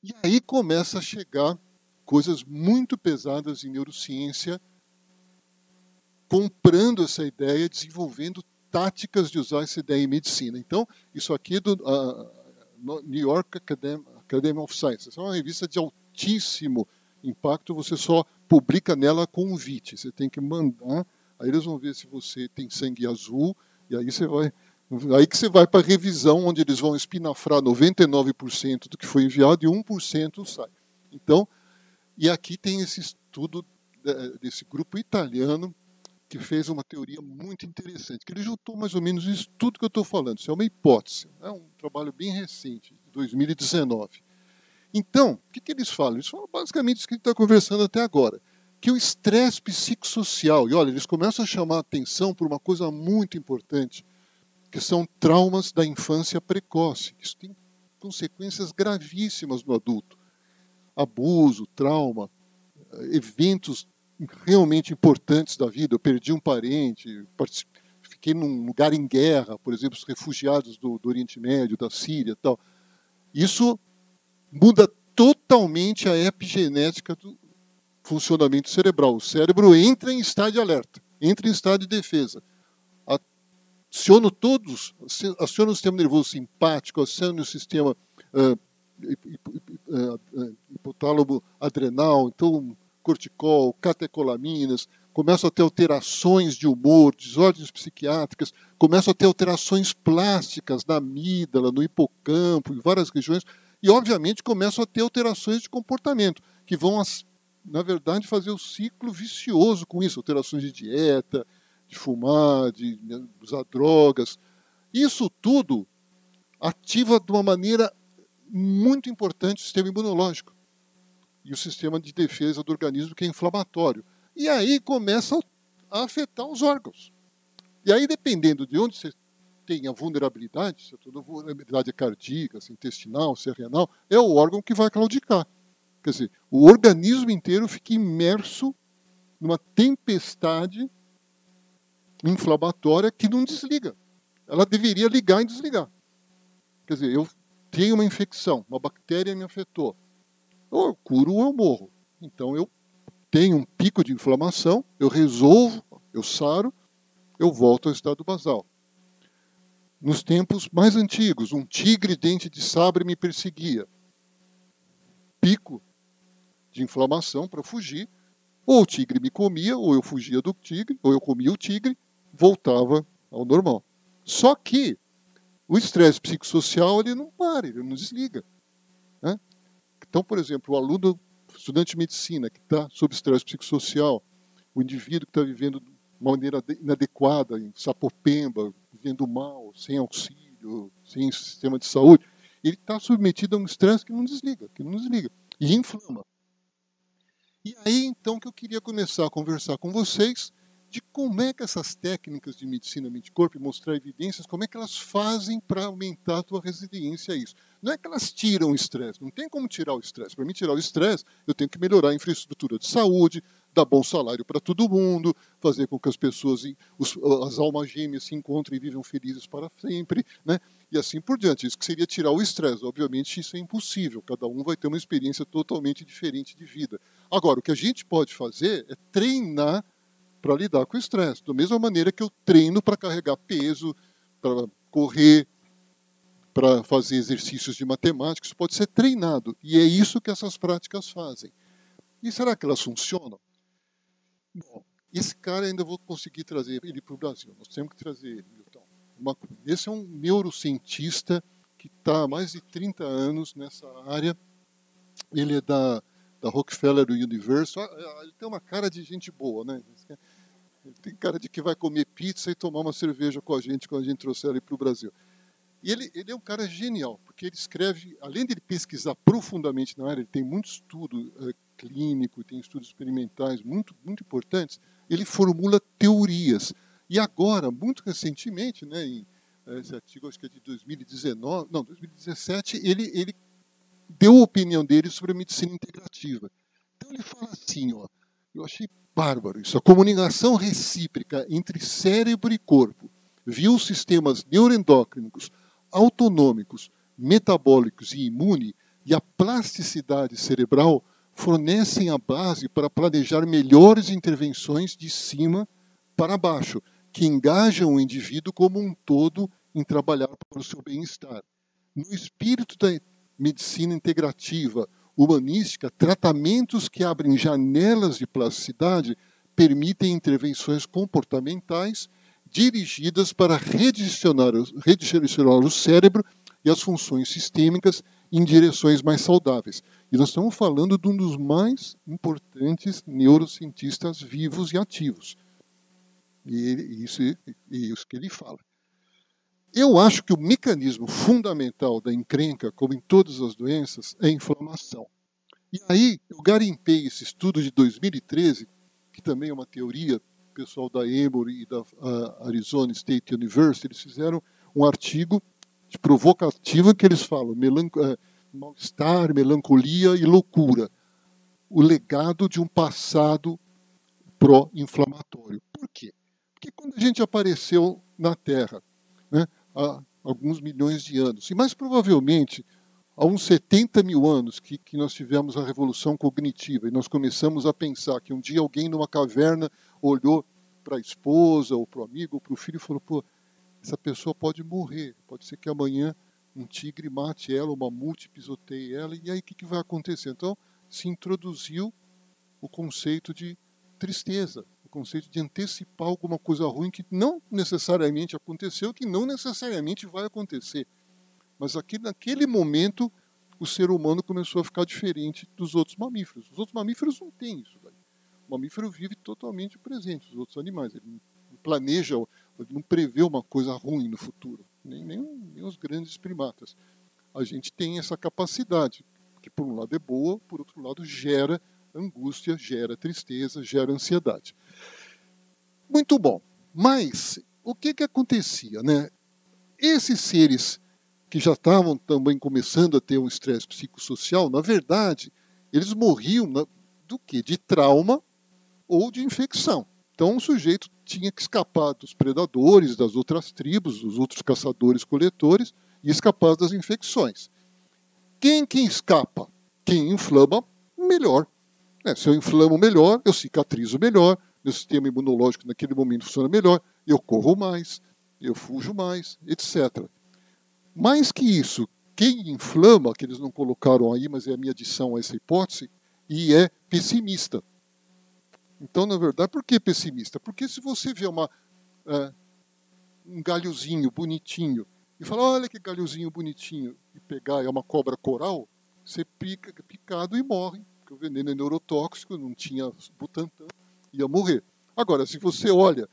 E aí começa a chegar coisas muito pesadas em neurociência, comprando essa ideia, desenvolvendo táticas de usar essa ideia em medicina. Então, isso aqui é do New York Academy of Sciences. É uma revista de altíssimo impacto, você só publica nela convite. Você tem que mandar, aí eles vão ver se você tem sangue azul, e aí que você vai para a revisão, onde eles vão espinafrar 99% do que foi enviado e 1% sai. Então, e aqui tem esse estudo desse grupo italiano que fez uma teoria muito interessante, que ele juntou mais ou menos isso tudo que eu estou falando. Isso é uma hipótese, é um trabalho bem recente, de 2019. Então, o que eles falam? Eles falam basicamente isso que a gente está conversando até agora, que o estresse psicossocial, e olha, eles começam a chamar a atenção por uma coisa muito importante, que são traumas da infância precoce. Isso tem consequências gravíssimas no adulto. Abuso, trauma, eventos realmente importantes da vida. Eu perdi um parente, fiquei num lugar em guerra, por exemplo, os refugiados do Oriente Médio, da Síria e tal. Isso muda totalmente a epigenética do funcionamento cerebral. O cérebro entra em estado de alerta, entra em estado de defesa. Aciona o sistema nervoso simpático, aciona o sistema hipotálamo adrenal, então corticol, catecolaminas, começam a ter alterações de humor, desordens psiquiátricas, começam a ter alterações plásticas na amígdala, no hipocampo, em várias regiões, e obviamente começam a ter alterações de comportamento, que vão, na verdade, fazer o ciclo vicioso com isso, alterações de dieta, de fumar, de usar drogas. Isso tudo ativa de uma maneira muito importante o sistema imunológico e o sistema de defesa do organismo, que é inflamatório. E aí começa a afetar os órgãos. E aí, dependendo de onde você tem a vulnerabilidade, se a tua vulnerabilidade é cardíaca, se é intestinal, se é renal, é o órgão que vai claudicar. Quer dizer, o organismo inteiro fica imerso numa tempestade inflamatória que não desliga. Ela deveria ligar e desligar. Quer dizer, eu tenho uma infecção, uma bactéria me afetou. Ou eu curo ou eu morro. Então eu tenho um pico de inflamação, eu resolvo, eu saro, eu volto ao estado basal. Nos tempos mais antigos, um tigre dente de sabre me perseguia. Pico de inflamação para fugir. Ou o tigre me comia, ou eu fugia do tigre, ou eu comia o tigre, voltava ao normal. Só que o estresse psicossocial ele não para, ele não desliga. Né? Então, por exemplo, o aluno, estudante de medicina que está sob estresse psicossocial, o indivíduo que está vivendo de uma maneira inadequada, em Sapopemba, vivendo mal, sem auxílio, sem sistema de saúde, ele está submetido a um estresse que não desliga, e inflama. E aí, então, que eu queria começar a conversar com vocês de como é que essas técnicas de medicina mente-corpo e mostrar evidências, como é que elas fazem para aumentar a tua resiliência a isso. Não é que elas tiram o estresse, não tem como tirar o estresse. Para mim tirar o estresse, eu tenho que melhorar a infraestrutura de saúde, dar bom salário para todo mundo, fazer com que as pessoas, as almas gêmeas se encontrem e vivam felizes para sempre, né? E assim por diante. Isso que seria tirar o estresse. Obviamente isso é impossível, cada um vai ter uma experiência totalmente diferente de vida. Agora, o que a gente pode fazer é treinar para lidar com o estresse. Da mesma maneira que eu treino para carregar peso, para correr, para fazer exercícios de matemática, isso pode ser treinado. E é isso que essas práticas fazem. E será que elas funcionam? Bom, esse cara ainda vou conseguir trazer ele para o Brasil. Nós temos que trazer ele, Milton. Esse é um neurocientista que está há mais de 30 anos nessa área. Ele é da Rockefeller University. Ele tem uma cara de gente boa, né? Ele tem cara de que vai comer pizza e tomar uma cerveja com a gente quando a gente trouxer ele para o Brasil. E ele é um cara genial, porque ele escreve, além de ele pesquisar profundamente na área, ele tem muito estudo clínico, tem estudos experimentais muito, muito importantes, ele formula teorias. E agora, muito recentemente, né, esse artigo acho que é de 2017, ele deu a opinião dele sobre a medicina integrativa. Então ele fala assim, ó, eu achei bárbaro isso, a comunicação recíproca entre cérebro e corpo, via os sistemas neuroendócrinos, autonômicos, metabólicos e imune, e a plasticidade cerebral fornecem a base para planejar melhores intervenções de cima para baixo, que engajam o indivíduo como um todo em trabalhar para o seu bem-estar. No espírito da medicina integrativa, humanística, tratamentos que abrem janelas de plasticidade permitem intervenções comportamentais dirigidas para redirecionar o cérebro e as funções sistêmicas em direções mais saudáveis. E nós estamos falando de um dos mais importantes neurocientistas vivos e ativos. E isso que ele fala. Eu acho que o mecanismo fundamental da encrenca, como em todas as doenças, é a inflamação. E aí eu garimpei esse estudo de 2013, que também é uma teoria, o pessoal da Emory e da Arizona State University, eles fizeram um artigo de provocativa que eles falam mal-estar, melancolia e loucura. O legado de um passado pró-inflamatório. Por quê? Porque quando a gente apareceu na Terra, né, há alguns milhões de anos, e mais provavelmente há uns 70 mil anos que nós tivemos a revolução cognitiva e nós começamos a pensar que um dia alguém numa caverna olhou para a esposa ou para o amigo ou para o filho e falou, pô, essa pessoa pode morrer, pode ser que amanhã um tigre mate ela, uma mamute pisoteie ela, e aí o que vai acontecer? Então se introduziu o conceito de tristeza, o conceito de antecipar alguma coisa ruim que não necessariamente aconteceu, que não necessariamente vai acontecer. Mas aqui, naquele momento, o ser humano começou a ficar diferente dos outros mamíferos. Os outros mamíferos não têm isso. Daí. O mamífero vive totalmente presente, os outros animais. Ele não planeja, ele não prevê uma coisa ruim no futuro. Nem os grandes primatas. A gente tem essa capacidade, que por um lado é boa, por outro lado gera angústia, gera tristeza, gera ansiedade. Muito bom. Mas o que acontecia, né? esses seres que já estavam também começando a ter um estresse psicossocial, na verdade, eles morriam do quê? De trauma ou de infecção. Então o sujeito tinha que escapar dos predadores, das outras tribos, dos outros caçadores-coletores e escapar das infecções. Quem que escapa? Quem inflama, melhor. Se eu inflamo melhor, eu cicatrizo melhor, meu sistema imunológico naquele momento funciona melhor, eu corro mais, eu fujo mais, etc. Mais que isso, quem inflama, que eles não colocaram aí, mas é a minha adição a essa hipótese, e é pessimista. Então, na verdade, por que pessimista? Porque se você vê um galhozinho bonitinho e fala, olha que galhozinho bonitinho, e pegar é uma cobra coral, você pica picado e morre, porque o veneno é neurotóxico, não tinha Butantan, ia morrer. Agora, se você olha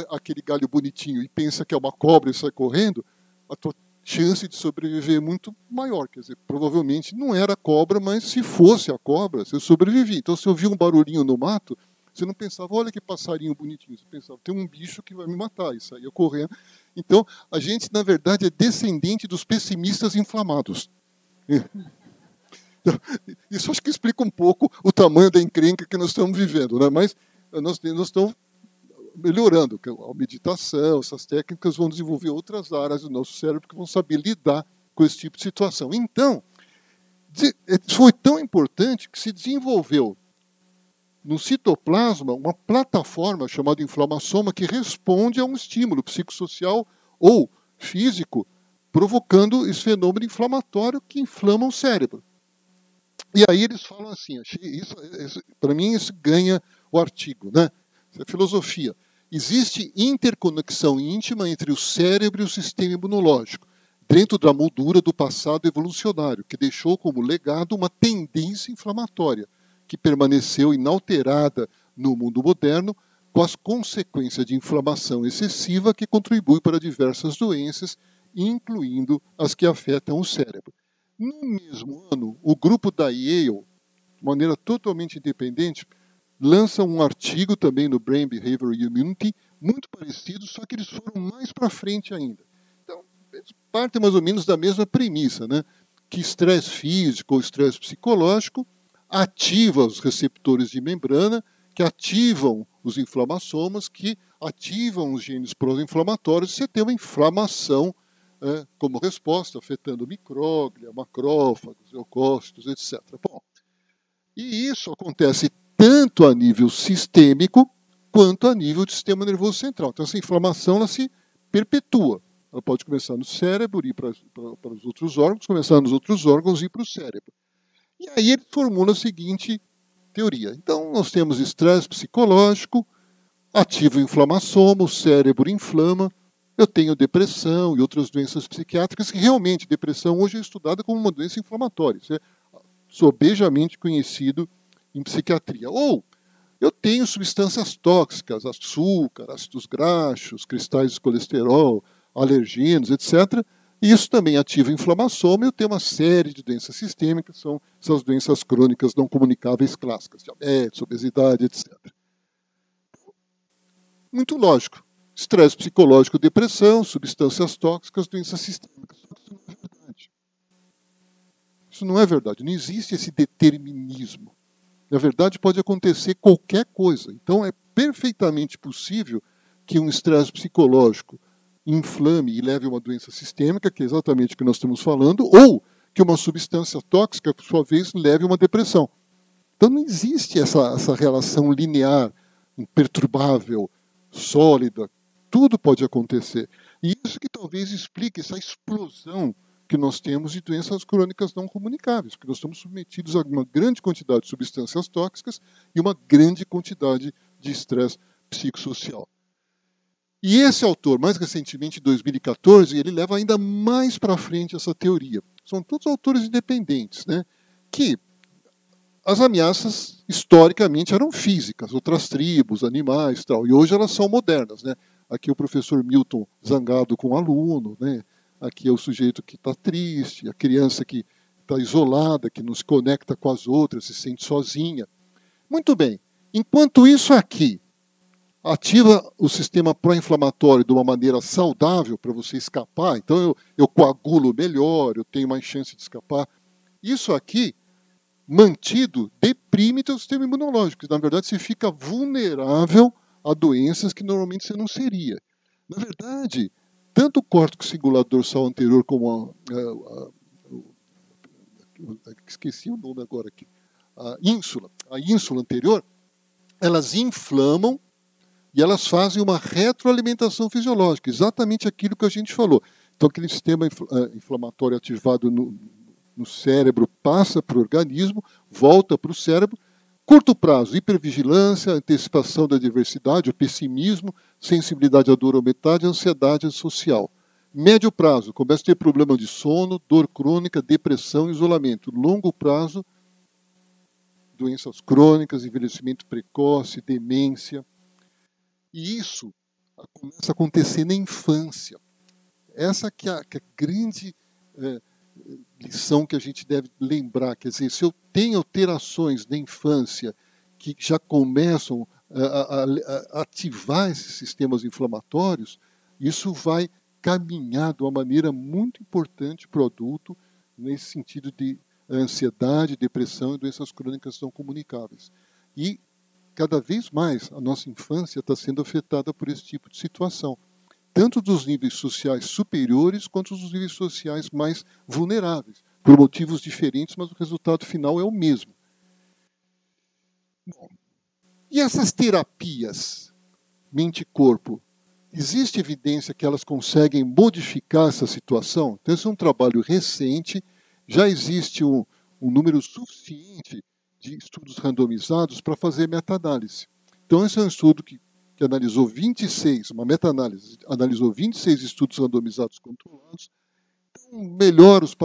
aquele galho bonitinho e pensa que é uma cobra e sai correndo, a tua chance de sobreviver é muito maior. Quer dizer, provavelmente não era cobra, mas se fosse a cobra, você sobrevivia. Então, se eu vi um barulhinho no mato, você não pensava, olha que passarinho bonitinho. Você pensava, tem um bicho que vai me matar. E saía correndo. Então, a gente, na verdade, é descendente dos pessimistas inflamados. Isso acho que explica um pouco o tamanho da encrenca que nós estamos vivendo, né? Mas nós estamos melhorando. A meditação, essas técnicas vão desenvolver outras áreas do nosso cérebro que vão saber lidar com esse tipo de situação. Então, foi tão importante que se desenvolveu no citoplasma uma plataforma chamada inflamassoma que responde a um estímulo psicossocial ou físico, provocando esse fenômeno inflamatório que inflama o cérebro. E aí eles falam assim, para mim isso ganha o artigo, né? Isso é filosofia. Existe interconexão íntima entre o cérebro e o sistema imunológico, dentro da moldura do passado evolucionário, que deixou como legado uma tendência inflamatória, que permaneceu inalterada no mundo moderno, com as consequências de inflamação excessiva que contribui para diversas doenças, incluindo as que afetam o cérebro. No mesmo ano, o grupo da Yale, de maneira totalmente independente, lança um artigo também no Brain Behavior Immunity, muito parecido, só que eles foram mais para frente ainda. Então, eles partem mais ou menos da mesma premissa, né? Que estresse físico ou estresse psicológico ativa os receptores de membrana, que ativam os inflamassomas, que ativam os genes pró-inflamatórios, e você tem uma inflamação como resposta, afetando micróglia, macrófagos, leucócitos, etc. Bom, e isso acontece tanto a nível sistêmico quanto a nível do sistema nervoso central. Então, essa inflamação ela se perpetua. Ela pode começar no cérebro, ir para os outros órgãos, começar nos outros órgãos e ir para o cérebro. E aí ele formula a seguinte teoria. Então, nós temos estresse psicológico, ativa o inflamassoma, o cérebro inflama, eu tenho depressão e outras doenças psiquiátricas, que realmente depressão hoje é estudada como uma doença inflamatória. Isso é sobejamente conhecido em psiquiatria. Ou eu tenho substâncias tóxicas, açúcar, ácidos graxos, cristais de colesterol, alergenos, etc., e isso também ativa a inflamação, e eu tenho uma série de doenças sistêmicas, são essas doenças crônicas não comunicáveis clássicas, diabetes, obesidade, etc. Muito lógico. Estresse psicológico, depressão, substâncias tóxicas, doenças sistêmicas. Isso não é verdade. Isso não é verdade. Não existe esse determinismo. Na verdade, pode acontecer qualquer coisa. Então, é perfeitamente possível que um estresse psicológico inflame e leve a uma doença sistêmica, que é exatamente o que nós estamos falando, ou que uma substância tóxica, por sua vez, leve a uma depressão. Então não existe essa relação linear, imperturbável, sólida. Tudo pode acontecer. E isso que talvez explique essa explosão que nós temos de doenças crônicas não comunicáveis, porque nós estamos submetidos a uma grande quantidade de substâncias tóxicas e uma grande quantidade de estresse psicossocial. E esse autor, mais recentemente, em 2014, ele leva ainda mais para frente essa teoria. São todos autores independentes, né? Que as ameaças, historicamente, eram físicas, outras tribos, animais, tal, e hoje elas são modernas, né? Aqui é o professor Milton zangado com o aluno, né? Aqui é o sujeito que está triste, a criança que está isolada, que não se conecta com as outras, se sente sozinha. Muito bem. Enquanto isso aqui, ativa o sistema pró-inflamatório de uma maneira saudável para você escapar. Então eu coagulo melhor, eu tenho mais chance de escapar. Isso aqui, mantido, deprime teu sistema imunológico. Na verdade, você fica vulnerável a doenças que normalmente você não seria. Na verdade, tanto o córtex cingulado dorsal anterior como esqueci o nome agora aqui, a ínsula anterior, elas inflamam e elas fazem uma retroalimentação fisiológica, exatamente aquilo que a gente falou. Então, aquele sistema inflamatório ativado no cérebro passa para o organismo, volta para o cérebro. Curto prazo, hipervigilância, antecipação da adversidade, o pessimismo, sensibilidade à dor ou metade, ansiedade social. Médio prazo, começa a ter problema de sono, dor crônica, depressão, isolamento. Longo prazo, doenças crônicas, envelhecimento precoce, demência. E isso começa a acontecer na infância. Essa que é a grande lição que a gente deve lembrar. Quer dizer, se eu tenho alterações na infância que já começam a ativar esses sistemas inflamatórios, isso vai caminhar de uma maneira muito importante para o adulto, nesse sentido de ansiedade, depressão e doenças crônicas não comunicáveis. E cada vez mais a nossa infância está sendo afetada por esse tipo de situação, tanto dos níveis sociais superiores quanto dos níveis sociais mais vulneráveis, por motivos diferentes, mas o resultado final é o mesmo. Bom, e essas terapias mente e corpo, existe evidência que elas conseguem modificar essa situação? Então, esse é um trabalho recente, já existe um número suficiente de estudos randomizados para fazer meta-análise. Então, esse é um estudo que analisou 26, uma meta-análise, analisou 26 estudos randomizados controlados. Então, melhora os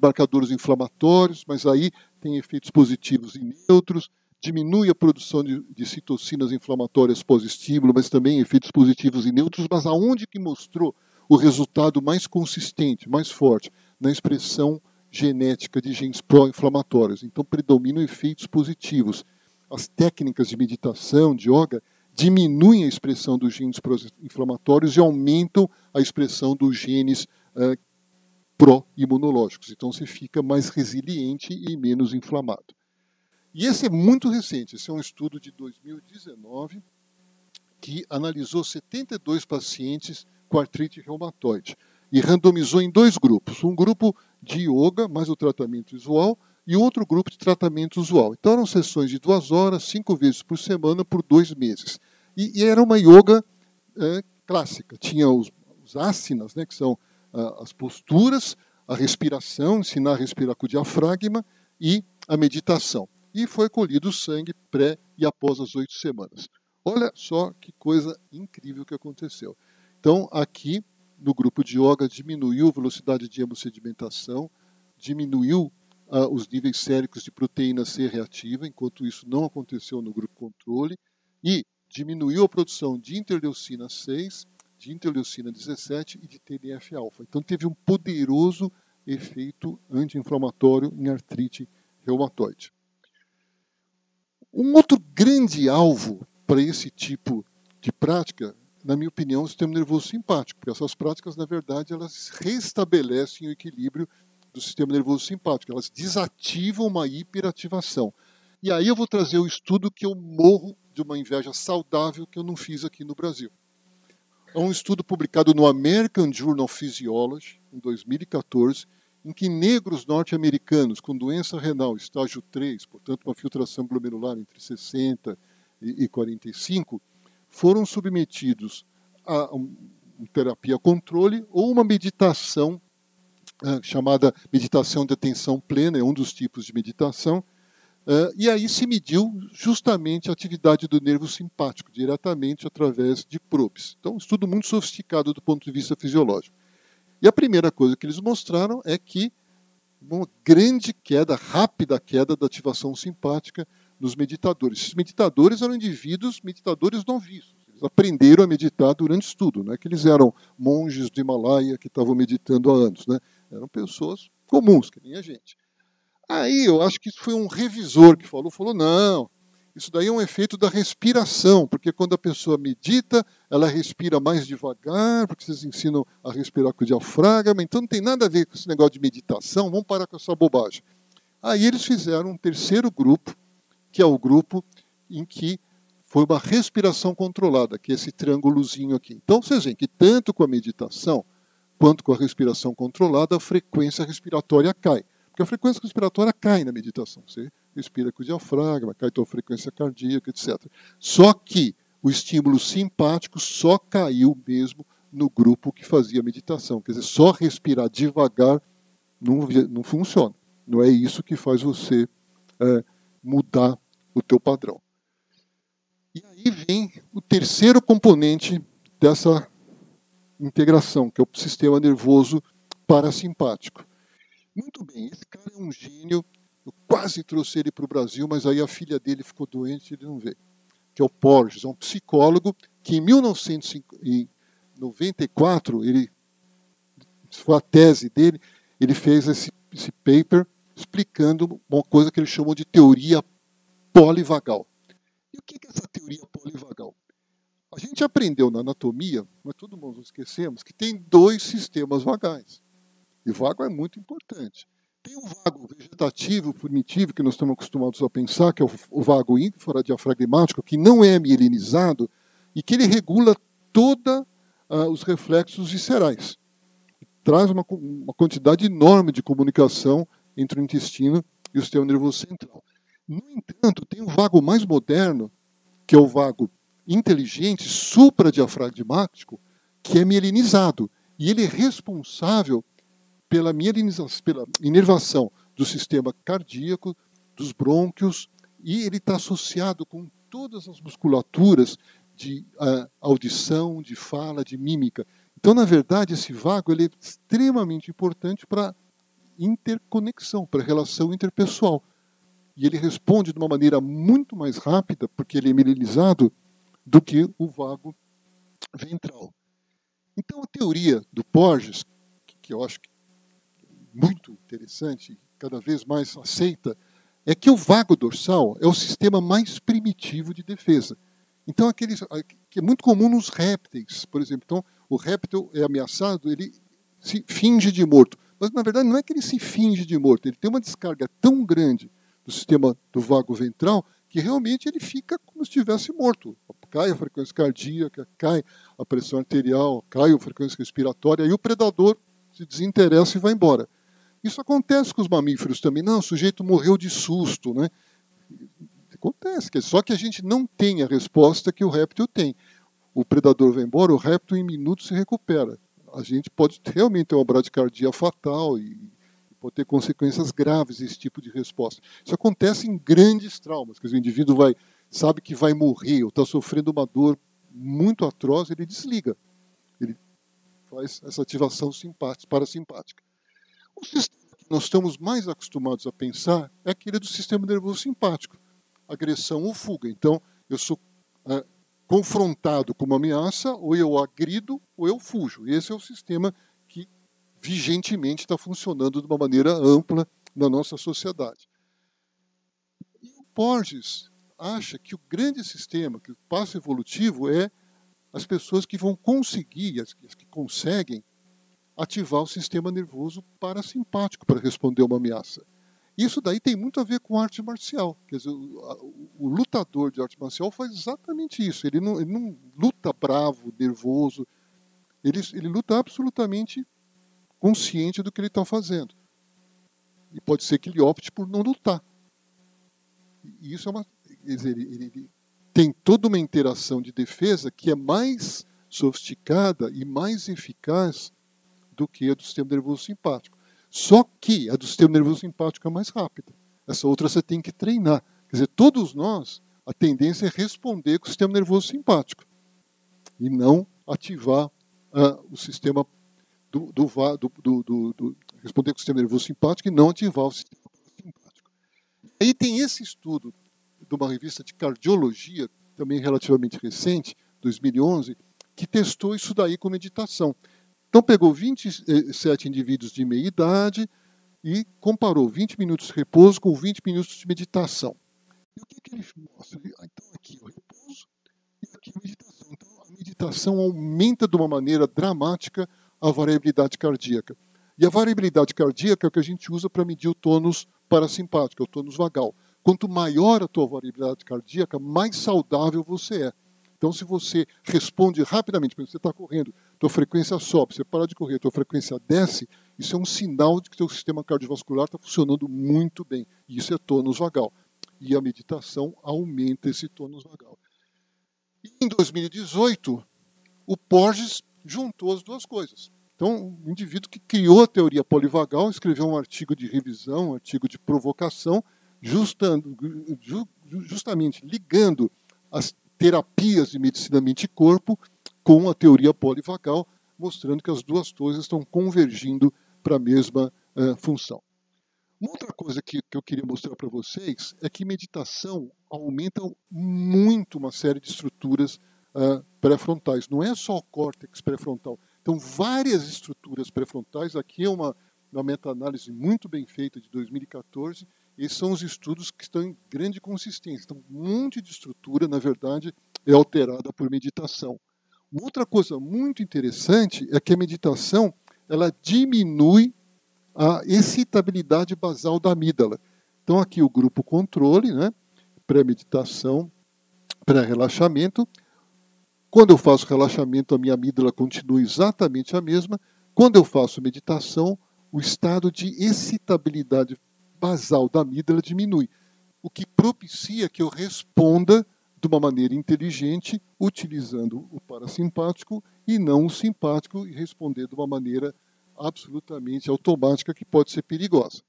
marcadores inflamatórios, mas aí tem efeitos positivos e neutros, diminui a produção de citocinas inflamatórias pós-estímulo, mas também efeitos positivos e neutros, mas aonde que mostrou o resultado mais consistente, mais forte? Na expressão genética de genes pró-inflamatórios. Então, predominam efeitos positivos. As técnicas de meditação, de yoga, diminuem a expressão dos genes pró-inflamatórios e aumentam a expressão dos genes pró-imunológicos. Então, você fica mais resiliente e menos inflamado. E esse é muito recente. Esse é um estudo de 2019 que analisou 72 pacientes com artrite reumatoide e randomizou em dois grupos. Um grupo de yoga, mais o tratamento usual, e outro grupo de tratamento usual. Então eram sessões de 2 horas, 5 vezes por semana, por 2 meses. E era uma yoga clássica. Tinha os asanas, né, que são as posturas, a respiração, ensinar a respirar com o diafragma e a meditação. E foi colhido o sangue pré e após as 8 semanas. Olha só que coisa incrível que aconteceu. Então, aqui, no grupo de yoga, diminuiu a velocidade de hemossedimentação, diminuiu os níveis séricos de proteína C reativa, enquanto isso não aconteceu no grupo controle, e diminuiu a produção de interleucina 6, de interleucina 17 e de TNF-alfa. Então, teve um poderoso efeito anti-inflamatório em artrite reumatoide. Um outro grande alvo para esse tipo de prática, na minha opinião, é o sistema nervoso simpático, porque essas práticas, na verdade, elas restabelecem o equilíbrio do sistema nervoso simpático, elas desativam uma hiperativação. E aí eu vou trazer o estudo que eu morro de uma inveja saudável que eu não fiz aqui no Brasil. É um estudo publicado no American Journal of Physiology, em 2014, em que negros norte-americanos com doença renal estágio 3, portanto uma filtração glomerular entre 60 e 45, foram submetidos a uma terapia controle ou uma meditação chamada meditação de atenção plena, é um dos tipos de meditação, e aí se mediu justamente a atividade do nervo simpático, diretamente através de probes. Então, um estudo muito sofisticado do ponto de vista fisiológico. E a primeira coisa que eles mostraram é que uma grande queda, rápida queda da ativação simpática nos meditadores. Esses meditadores eram meditadores noviços. Eles aprenderam a meditar durante o estudo. Não é que eles eram monges do Himalaia que estavam meditando há anos. Né? Eram pessoas comuns, que nem a gente. Aí eu acho que isso foi um revisor que falou, não, Isso daí é um efeito da respiração, porque quando a pessoa medita, ela respira mais devagar, porque vocês ensinam a respirar com o diafragma, então não tem nada a ver com esse negócio de meditação, vamos parar com essa bobagem. Aí eles fizeram um terceiro grupo, que é o grupo em que foi uma respiração controlada, que é esse triângulozinho aqui. Então vocês veem que tanto com a meditação quanto com a respiração controlada, a frequência respiratória cai. Porque a frequência respiratória cai na meditação. Você respira com o diafragma, cai a tua frequência cardíaca, etc. Só que o estímulo simpático só caiu mesmo no grupo que fazia meditação. Quer dizer, só respirar devagar não funciona. Não é isso que faz você mudar o teu padrão. E aí vem o terceiro componente dessa integração, que é o sistema nervoso parasimpático. Muito bem, esse cara é um gênio, eu quase trouxe ele para o Brasil, mas aí a filha dele ficou doente e ele não veio. Que é o Porges, é um psicólogo que em 1994, foi a tese dele, ele fez esse paper explicando uma coisa que ele chamou de teoria polivagal. E o que é essa teoria polivagal? A gente aprendeu na anatomia, mas todo mundo esquecemos, que tem 2 sistemas vagais. E vago é muito importante. Tem o vago vegetativo, primitivo, que nós estamos acostumados a pensar, que é o vago infradiafragmático, que não é mielinizado e que ele regula todos os reflexos viscerais. Traz uma quantidade enorme de comunicação entre o intestino e o sistema nervoso central. No entanto, tem um vago mais moderno, que é o vago inteligente, supradiafragmático, que é mielinizado. E ele é responsável pela inervação do sistema cardíaco, dos brônquios, e ele está associado com todas as musculaturas de audição, de fala, de mímica. Então, na verdade, esse vago ele é extremamente importante para interconexão, para a relação interpessoal. E ele responde de uma maneira muito mais rápida, porque ele é mielinizado, do que o vago ventral. Então, a teoria do Porges, que eu acho muito interessante, cada vez mais aceita, é que o vago dorsal é o sistema mais primitivo de defesa. Então, que é muito comum nos répteis, por exemplo. Então, o réptil é ameaçado, ele se finge de morto. Mas, na verdade, não é que ele se finge de morto, ele tem uma descarga tão grande do sistema do vago ventral que realmente ele fica como se estivesse morto. Cai a frequência cardíaca, cai a pressão arterial, cai a frequência respiratória, e o predador se desinteressa e vai embora. Isso acontece com os mamíferos também. Não, o sujeito morreu de susto, né? Acontece, só que a gente não tem a resposta que o réptil tem. O predador vai embora, o réptil em minutos se recupera. A gente pode realmente ter uma bradicardia fatal e pode ter consequências graves esse tipo de resposta. Isso acontece em grandes traumas, quer dizer, o indivíduo sabe que vai morrer ou está sofrendo uma dor muito atroz, ele desliga. Ele faz essa ativação parasimpática. O sistema que nós estamos mais acostumados a pensar é aquele do sistema nervoso simpático. Agressão ou fuga. Então, eu sou confrontado com uma ameaça, ou eu agrido, ou eu fujo. Esse é o sistema que vigentemente está funcionando de uma maneira ampla na nossa sociedade. E o Porges acha que o grande sistema, que o passo evolutivo é as pessoas que vão conseguir, as que conseguem, ativar o sistema nervoso parasimpático para responder a uma ameaça. Isso daí tem muito a ver com arte marcial. Quer dizer, o lutador de arte marcial faz exatamente isso. Ele não luta bravo, nervoso. Ele luta absolutamente consciente do que ele está fazendo. E pode ser que ele opte por não lutar. E isso quer dizer, ele tem toda uma interação de defesa que é mais sofisticada e mais eficaz do que a do sistema nervoso simpático. Só que a do sistema nervoso simpático é mais rápida. Essa outra você tem que treinar. Quer dizer, todos nós, a tendência é responder com o sistema nervoso simpático e não ativar o sistema responder com o sistema nervoso simpático e não ativar o sistema simpático. Aí tem esse estudo de uma revista de cardiologia, também relativamente recente, 2011, que testou isso daí com meditação. Então pegou 27 indivíduos de meia idade e comparou 20 minutos de repouso com 20 minutos de meditação. E o que ele mostra, então aqui o repouso e aqui a meditação. Então a meditação aumenta de uma maneira dramática a variabilidade cardíaca. E a variabilidade cardíaca é o que a gente usa para medir o tônus parasimpático, o tônus vagal. Quanto maior a tua variabilidade cardíaca, mais saudável você é. Então, se você responde rapidamente, por exemplo, você está correndo, tua frequência sobe, você para de correr, tua frequência desce, isso é um sinal de que teu sistema cardiovascular está funcionando muito bem. E isso é tônus vagal. E a meditação aumenta esse tônus vagal. E em 2018, o Porges juntou as duas coisas. Então, um indivíduo que criou a teoria polivagal escreveu um artigo de revisão, um artigo de provocação, justamente ligando as terapias de medicina mente-corpo com a teoria polivagal, mostrando que as duas coisas estão convergindo para a mesma função. Uma outra coisa que eu queria mostrar para vocês é que meditação aumenta muito uma série de estruturas pré-frontais. Não é só o córtex pré-frontal. Então, várias estruturas pré-frontais. Aqui é uma meta-análise muito bem feita de 2014. Esses são os estudos que estão em grande consistência. Então, um monte de estrutura, na verdade, é alterada por meditação. Uma outra coisa muito interessante é que a meditação ela diminui a excitabilidade basal da amígdala. Então, aqui o grupo controle, né? Pré-meditação, pré-relaxamento. Quando eu faço relaxamento, a minha amígdala continua exatamente a mesma. Quando eu faço meditação, o estado de excitabilidade basal da amígdala diminui, o que propicia que eu responda de uma maneira inteligente, utilizando o parasimpático e não o simpático, e responder de uma maneira absolutamente automática, que pode ser perigosa.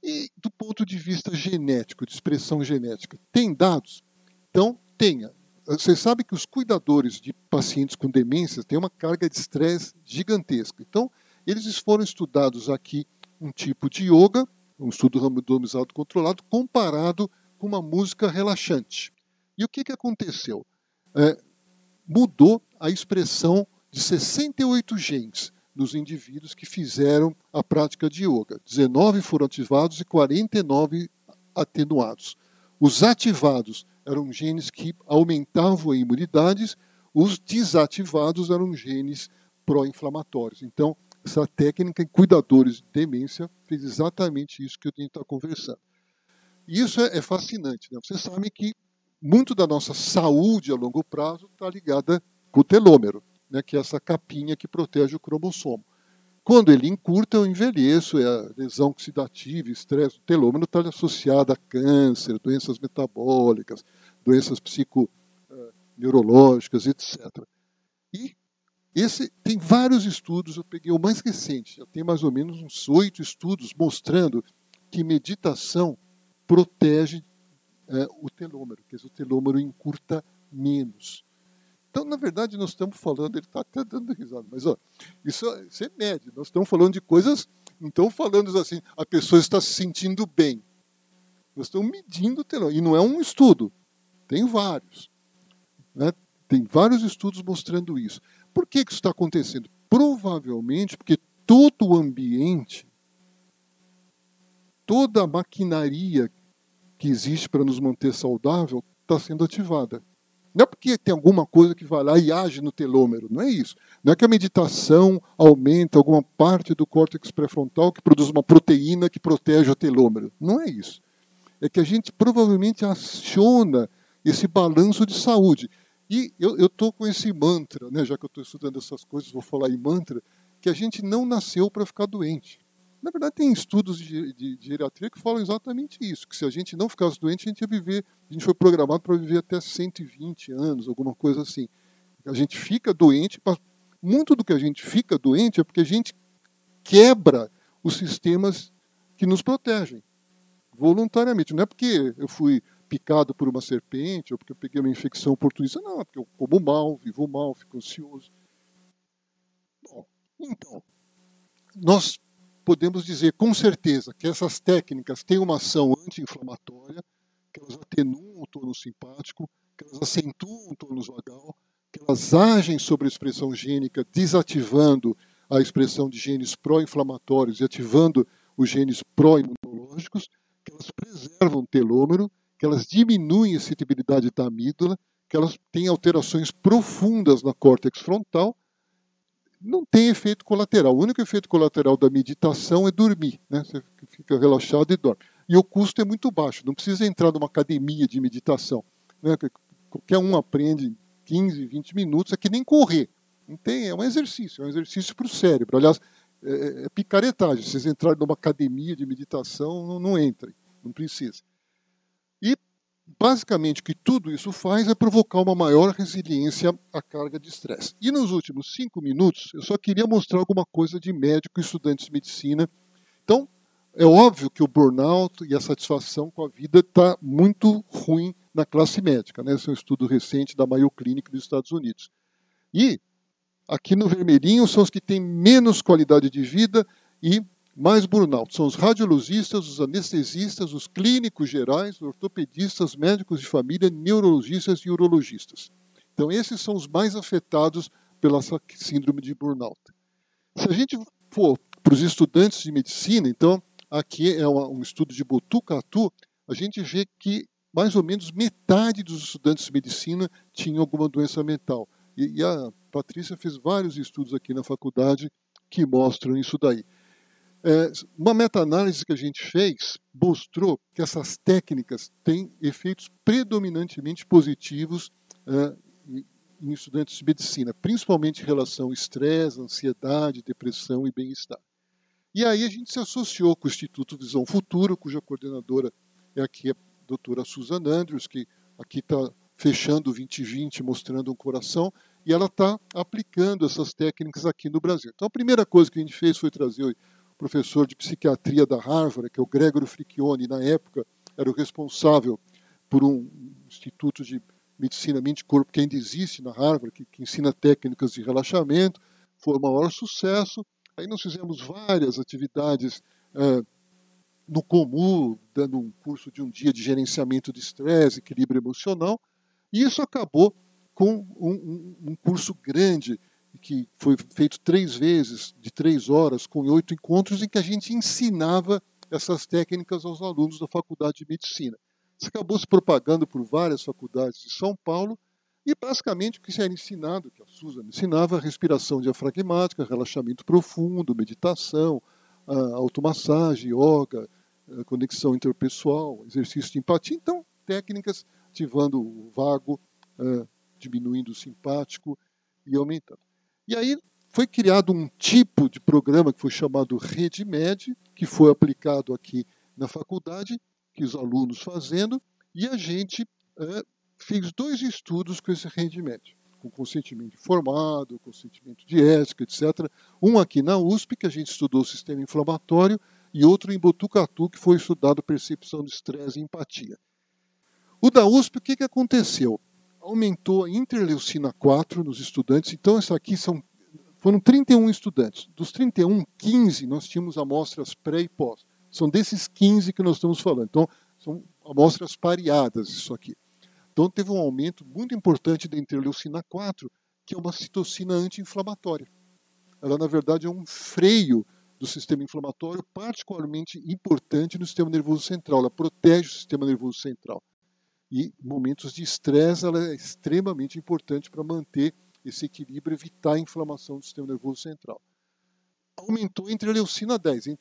E do ponto de vista genético, de expressão genética, tem dados? Então, tenha. Você sabe que os cuidadores de pacientes com demência têm uma carga de estresse gigantesca. Então, eles foram estudados aqui um tipo de yoga, um estudo randomizado controlado, comparado com uma música relaxante. E o que aconteceu? Mudou a expressão de 68 genes nos indivíduos que fizeram a prática de yoga. 19 foram ativados e 49 atenuados. Os ativados eram genes que aumentavam a imunidade, os desativados eram genes pró-inflamatórios. Então, essa técnica em cuidadores de demência fez exatamente isso que a gente está conversando. E isso é fascinante, né? Você sabe que muito da nossa saúde a longo prazo está ligada com o telômero, né? Que é essa capinha que protege o cromossomo. Quando ele encurta, eu envelheço, a lesão oxidativa, estresse do telômero está associada a câncer, doenças metabólicas, doenças psiconeurológicas, etc. E tem vários estudos, eu peguei o mais recente, já tem mais ou menos uns 8 estudos mostrando que meditação protege o telômero, quer dizer, o telômero encurta menos. Então, na verdade, nós estamos falando, ele está até dando risada, mas isso é médio, nós estamos falando de coisas, não estamos falando assim, a pessoa está se sentindo bem. Nós estamos medindo o telômero, e não é um estudo, tem vários. Né? Tem vários estudos mostrando isso. Por que isso está acontecendo? Provavelmente porque todo o ambiente, toda a maquinaria que existe para nos manter saudável está sendo ativada. Não é porque tem alguma coisa que vai lá e age no telômero, não é isso. Não é que a meditação aumenta alguma parte do córtex pré-frontal que produz uma proteína que protege o telômero. Não é isso. É que a gente provavelmente aciona esse balanço de saúde. E eu estou com esse mantra, né, já que eu estou estudando essas coisas, vou falar em mantra, que a gente não nasceu para ficar doente. Na verdade, tem estudos de geriatria que falam exatamente isso, que se a gente não ficasse doente, a gente foi programado para viver até 120 anos, alguma coisa assim. A gente fica doente, mas muito do que a gente fica doente é porque a gente quebra os sistemas que nos protegem, voluntariamente. Não é porque eu fui picado por uma serpente, ou porque eu peguei uma infecção oportunista, não, é porque eu como mal, vivo mal, fico ansioso. Bom, então, nós podemos dizer com certeza que essas técnicas têm uma ação anti-inflamatória, que elas atenuam o tônus simpático, que elas acentuam o tônus vagal, que elas agem sobre a expressão gênica, desativando a expressão de genes pró-inflamatórios e ativando os genes pró-imunológicos, que elas preservam o telômero, que elas diminuem a excitabilidade da amígdala, que elas têm alterações profundas na córtex frontal, não tem efeito colateral. O único efeito colateral da meditação é dormir, né? Você fica relaxado e dorme. E o custo é muito baixo, não precisa entrar numa academia de meditação, né? Qualquer um aprende 15, 20 minutos, é que nem correr. Não tem, é um exercício para o cérebro. Aliás, é picaretagem. Se vocês entrarem numa academia de meditação, não entrem, não precisa. E, basicamente, o que tudo isso faz é provocar uma maior resiliência à carga de estresse. E nos últimos 5 minutos, eu só queria mostrar alguma coisa de médico e estudante de medicina. Então, é óbvio que o burnout e a satisfação com a vida está muito ruim na classe médica, né? Esse é um estudo recente da Mayo Clinic dos Estados Unidos. E aqui no vermelhinho são os que têm menos qualidade de vida e mais burnout. São os radiologistas, os anestesistas, os clínicos gerais, os ortopedistas, médicos de família, neurologistas e urologistas. Então, esses são os mais afetados pela síndrome de burnout. Se a gente for para os estudantes de medicina, então, aqui é um estudo de Botucatu, a gente vê que mais ou menos metade dos estudantes de medicina tinham alguma doença mental. E a Patrícia fez vários estudos aqui na faculdade que mostram isso daí. Uma meta-análise que a gente fez mostrou que essas técnicas têm efeitos predominantemente positivos em estudantes de medicina, principalmente em relação ao estresse, ansiedade, depressão e bem-estar. E aí a gente se associou com o Instituto Visão Futuro, cuja coordenadora é aqui a doutora Susan Andrews, que aqui está fechando o 2020, mostrando um coração, e ela está aplicando essas técnicas aqui no Brasil. Então a primeira coisa que a gente fez foi trazer o professor de psiquiatria da Harvard, que é o Gregory Fricchione, na época era o responsável por um instituto de medicina mente-corpo que ainda existe na Harvard, que ensina técnicas de relaxamento, foi o maior sucesso. Aí nós fizemos várias atividades no Comu, dando um curso de um dia de gerenciamento de estresse, equilíbrio emocional, e isso acabou com um curso grande, que foi feito 3 vezes, de 3 horas, com 8 encontros, em que a gente ensinava essas técnicas aos alunos da Faculdade de Medicina. Isso acabou se propagando por várias faculdades de São Paulo, e basicamente o que era ensinado, que a Susan ensinava, respiração diafragmática, relaxamento profundo, meditação, automassagem, yoga, conexão interpessoal, exercício de empatia. Então, técnicas ativando o vago, diminuindo o simpático e aumentando. E aí foi criado um tipo de programa que foi chamado RedeMed, que foi aplicado aqui na faculdade, que os alunos fazendo, e a gente fez 2 estudos com esse RedeMed, com consentimento informado, consentimento de ética, etc. Um aqui na USP, que a gente estudou o sistema inflamatório, e outro em Botucatu, que foi estudado percepção de estresse e empatia. O da USP, o que aconteceu? Aumentou a interleucina 4 nos estudantes. Então, isso aqui foram 31 estudantes. Dos 31, 15 nós tínhamos amostras pré e pós. São desses 15 que nós estamos falando. Então, são amostras pareadas, isso aqui. Então, teve um aumento muito importante da interleucina 4, que é uma citocina anti-inflamatória. Ela, na verdade, é um freio do sistema inflamatório particularmente importante no sistema nervoso central. Ela protege o sistema nervoso central. E em momentos de estresse, ela é extremamente importante para manter esse equilíbrio e evitar a inflamação do sistema nervoso central. Aumentou a interleucina 10,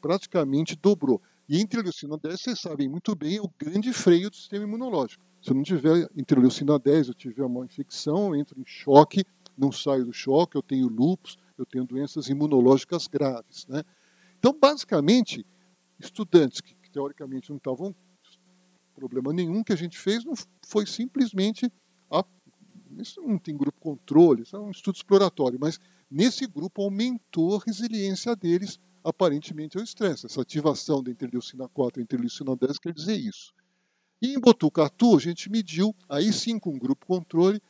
praticamente dobrou. E a interleucina 10, vocês sabem muito bem, é o grande freio do sistema imunológico. Se eu não tiver interleucina 10, eu tiver uma infecção, eu entro em choque, não saio do choque, eu tenho lúpus, eu tenho doenças imunológicas graves, né? Então, basicamente, estudantes que teoricamente não estavam problema nenhum, que a gente fez não foi simplesmente isso não tem grupo controle, isso é um estudo exploratório, mas nesse grupo aumentou a resiliência deles aparentemente ao estresse. Essa ativação da interleucina 4 e interleucina 10 quer dizer isso. E em Botucatu a gente mediu, aí sim com grupo controle,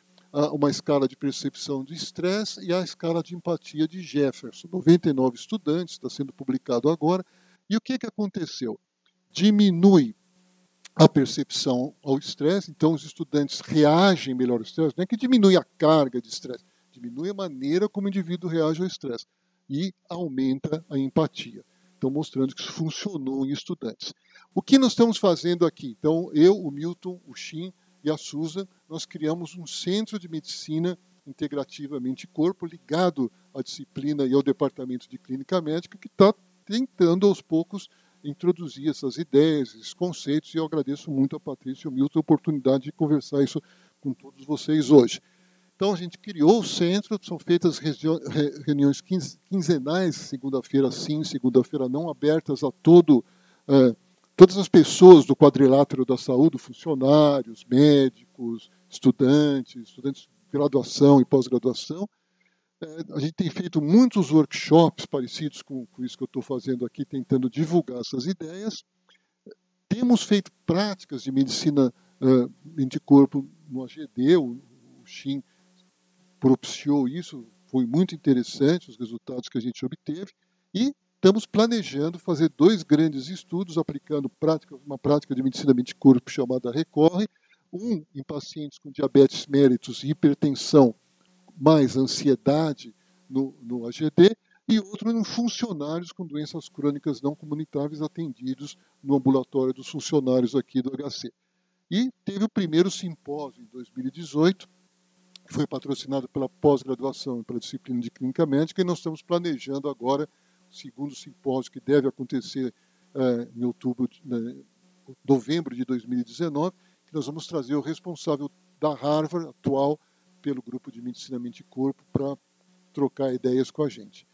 uma escala de percepção de estresse e a escala de empatia de Jefferson. 99 estudantes, está sendo publicado agora. E o que aconteceu? Diminui a percepção ao estresse, então os estudantes reagem melhor ao estresse, não é que diminui a carga de estresse, diminui a maneira como o indivíduo reage ao estresse e aumenta a empatia. estão mostrando que isso funcionou em estudantes. O que nós estamos fazendo aqui? Então, eu, o Milton, o Shin e a Susan, nós criamos um centro de medicina integrativa mente-corpo ligado à disciplina e ao departamento de clínica médica que está tentando, aos poucos, introduzir essas ideias, esses conceitos, e eu agradeço muito a Patrícia e ao Milton a oportunidade de conversar isso com todos vocês hoje. Então, a gente criou o centro, são feitas reuniões quinzenais, segunda-feira sim, segunda-feira não, abertas a todas as pessoas do quadrilátero da saúde, funcionários, médicos, estudantes de graduação e pós-graduação. A gente tem feito muitos workshops parecidos com isso que eu estou fazendo aqui, tentando divulgar essas ideias. Temos feito práticas de medicina mente-corpo no AGD, o Shin propiciou isso, foi muito interessante os resultados que a gente obteve, e estamos planejando fazer 2 grandes estudos aplicando uma prática de medicina mente-corpo chamada RECORRE, um em pacientes com diabetes mellitus e hipertensão mais ansiedade no AGD, e outro em funcionários com doenças crônicas não comunitáveis atendidos no ambulatório dos funcionários aqui do HC. E teve o primeiro simpósio em 2018, que foi patrocinado pela pós-graduação e pela disciplina de clínica médica, e nós estamos planejando agora o segundo simpósio, que deve acontecer em novembro de 2019, que nós vamos trazer o responsável da Harvard, atual, pelo grupo de medicina mente e corpo, para trocar ideias com a gente.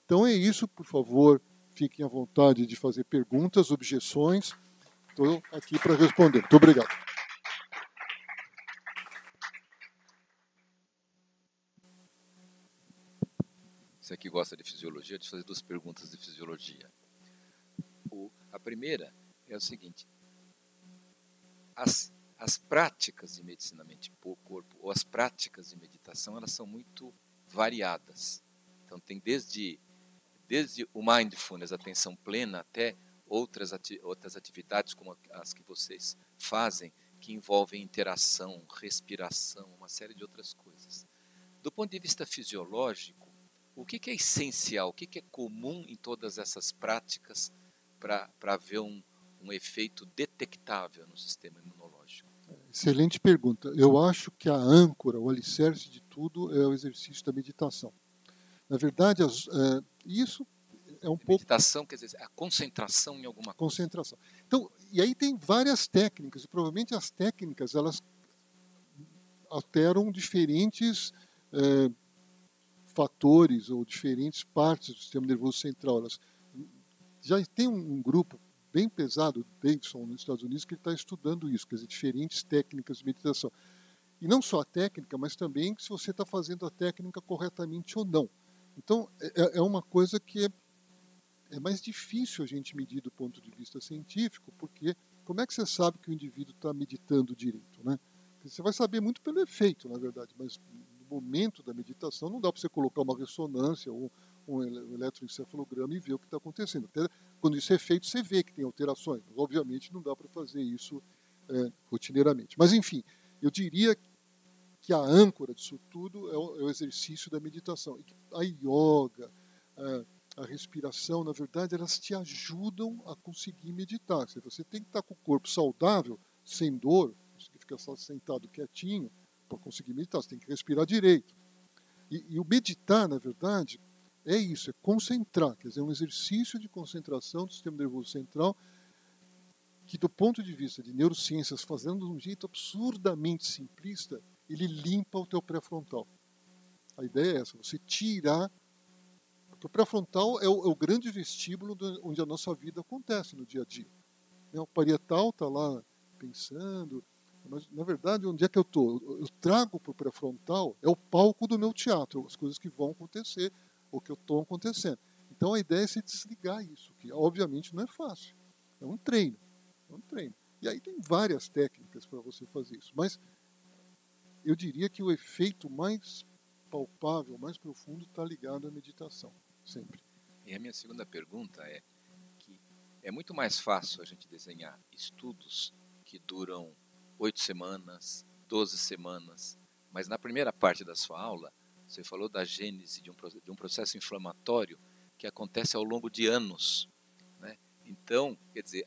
Então é isso, por favor, fiquem à vontade de fazer perguntas, objeções. Estou aqui para responder. Muito obrigado. Você que gosta de fisiologia, deixa eu fazer 2 perguntas de fisiologia. A primeira é o seguinte: as práticas de medicina mente-corpo ou as práticas de meditação, elas são muito variadas. Então tem desde o mindfulness, atenção plena, até outras atividades como as que vocês fazem, que envolvem interação, respiração, uma série de outras coisas. Do ponto de vista fisiológico, o que é essencial, o que é comum em todas essas práticas para haver um efeito detectável no sistema imunológico? Excelente pergunta. Eu acho que a âncora, o alicerce de tudo é o exercício da meditação. Na verdade, isso é um pouco... Meditação quer dizer a concentração em alguma coisa. Concentração. Então, e aí tem várias técnicas, e provavelmente as técnicas, elas alteram diferentes fatores ou diferentes partes do sistema nervoso central. Elas já tem um grupo bem pesado, Davidson, nos Estados Unidos, que está estudando isso, quer dizer, diferentes técnicas de meditação. E não só a técnica, mas também se você está fazendo a técnica corretamente ou não. Então, é uma coisa que é mais difícil a gente medir do ponto de vista científico, porque como é que você sabe que o indivíduo está meditando direito, né? Você vai saber muito pelo efeito, na verdade, mas no momento da meditação não dá para você colocar uma ressonância ou um eletroencefalograma e ver o que está acontecendo. Até quando isso é feito, você vê que tem alterações, mas obviamente não dá para fazer isso rotineiramente. Mas, enfim, eu diria que a âncora disso tudo é o exercício da meditação. E a yoga, a respiração, na verdade, elas te ajudam a conseguir meditar. Você tem que estar com o corpo saudável, sem dor, conseguir ficar só sentado quietinho para conseguir meditar. Você tem que respirar direito. E o meditar, na verdade, é isso, é concentrar. Quer dizer, é um exercício de concentração do sistema nervoso central que, do ponto de vista de neurociências, fazendo de um jeito absurdamente simplista, ele limpa o teu pré-frontal. A ideia é essa, você tirar... Porque o pré-frontal é o grande vestíbulo onde a nossa vida acontece no dia a dia. O parietal está lá pensando, mas, na verdade, onde é que eu estou? Eu trago para o pré-frontal, é o palco do meu teatro, as coisas que vão acontecer, ou que estão acontecendo. Então, a ideia é se desligar isso, que obviamente não é fácil. É um treino. E aí tem várias técnicas para você fazer isso, mas eu diria que o efeito mais palpável, mais profundo, está ligado à meditação, sempre. E a minha segunda pergunta é que é muito mais fácil a gente desenhar estudos que duram 8 semanas, 12 semanas, mas na primeira parte da sua aula, você falou da gênese de um processo inflamatório que acontece ao longo de anos. Então, quer dizer,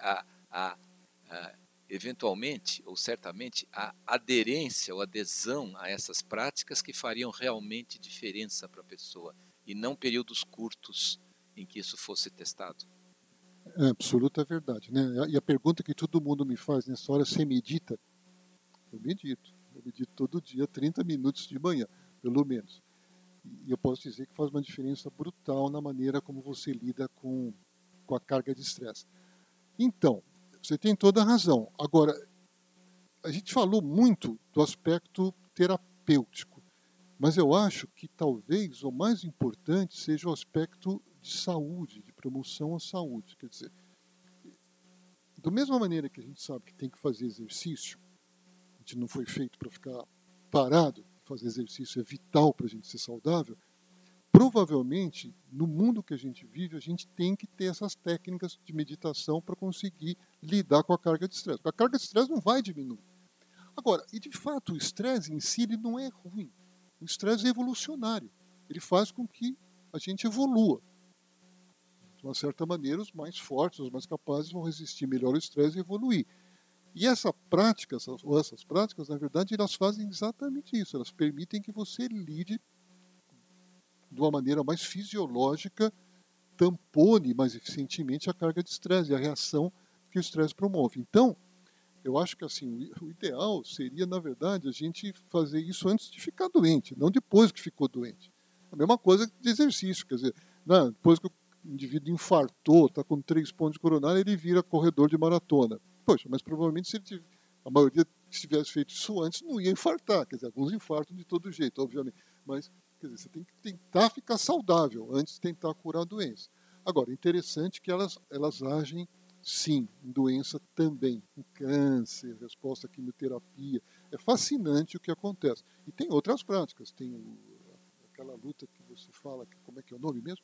eventualmente, ou certamente, a aderência ou adesão a essas práticas que fariam realmente diferença para a pessoa, e não períodos curtos em que isso fosse testado. É absoluta verdade, né? E a pergunta que todo mundo me faz nessa hora: você medita? Eu medito. Eu medito todo dia, 30 minutos de manhã, pelo menos. E eu posso dizer que faz uma diferença brutal na maneira como você lida com a carga de estresse. Então, você tem toda a razão. Agora, a gente falou muito do aspecto terapêutico, mas eu acho que talvez o mais importante seja o aspecto de saúde, de promoção à saúde. Quer dizer, da mesma maneira que a gente sabe que tem que fazer exercício, a gente não foi feito para ficar parado, fazer exercício é vital para a gente ser saudável. Provavelmente, no mundo que a gente vive, a gente tem que ter essas técnicas de meditação para conseguir lidar com a carga de estresse. Porque a carga de estresse não vai diminuir. Agora, e de fato, o estresse em si ele não é ruim. O estresse é evolucionário. Ele faz com que a gente evolua. De uma certa maneira, os mais fortes, os mais capazes vão resistir melhor ao estresse e evoluir. E essa prática, essas práticas, na verdade, elas fazem exatamente isso. Elas permitem que você lide de uma maneira mais fisiológica, tampone mais eficientemente a carga de estresse e a reação que o estresse promove. Então, eu acho que assim, o ideal seria, na verdade, a gente fazer isso antes de ficar doente, não depois que ficou doente. A mesma coisa de exercício, quer dizer, depois que o indivíduo infartou, está com 3 pontos de coronária, ele vira corredor de maratona. Poxa, mas provavelmente se ele a maioria que tivesse feito isso antes não ia infartar, quer dizer, alguns infartam de todo jeito, obviamente, mas quer dizer, você tem que tentar ficar saudável antes de tentar curar a doença. Agora, interessante que elas agem, sim, em doença também, em câncer, resposta à quimioterapia. É fascinante o que acontece. E tem outras práticas, tem aquela luta que você fala, como é que é o nome mesmo?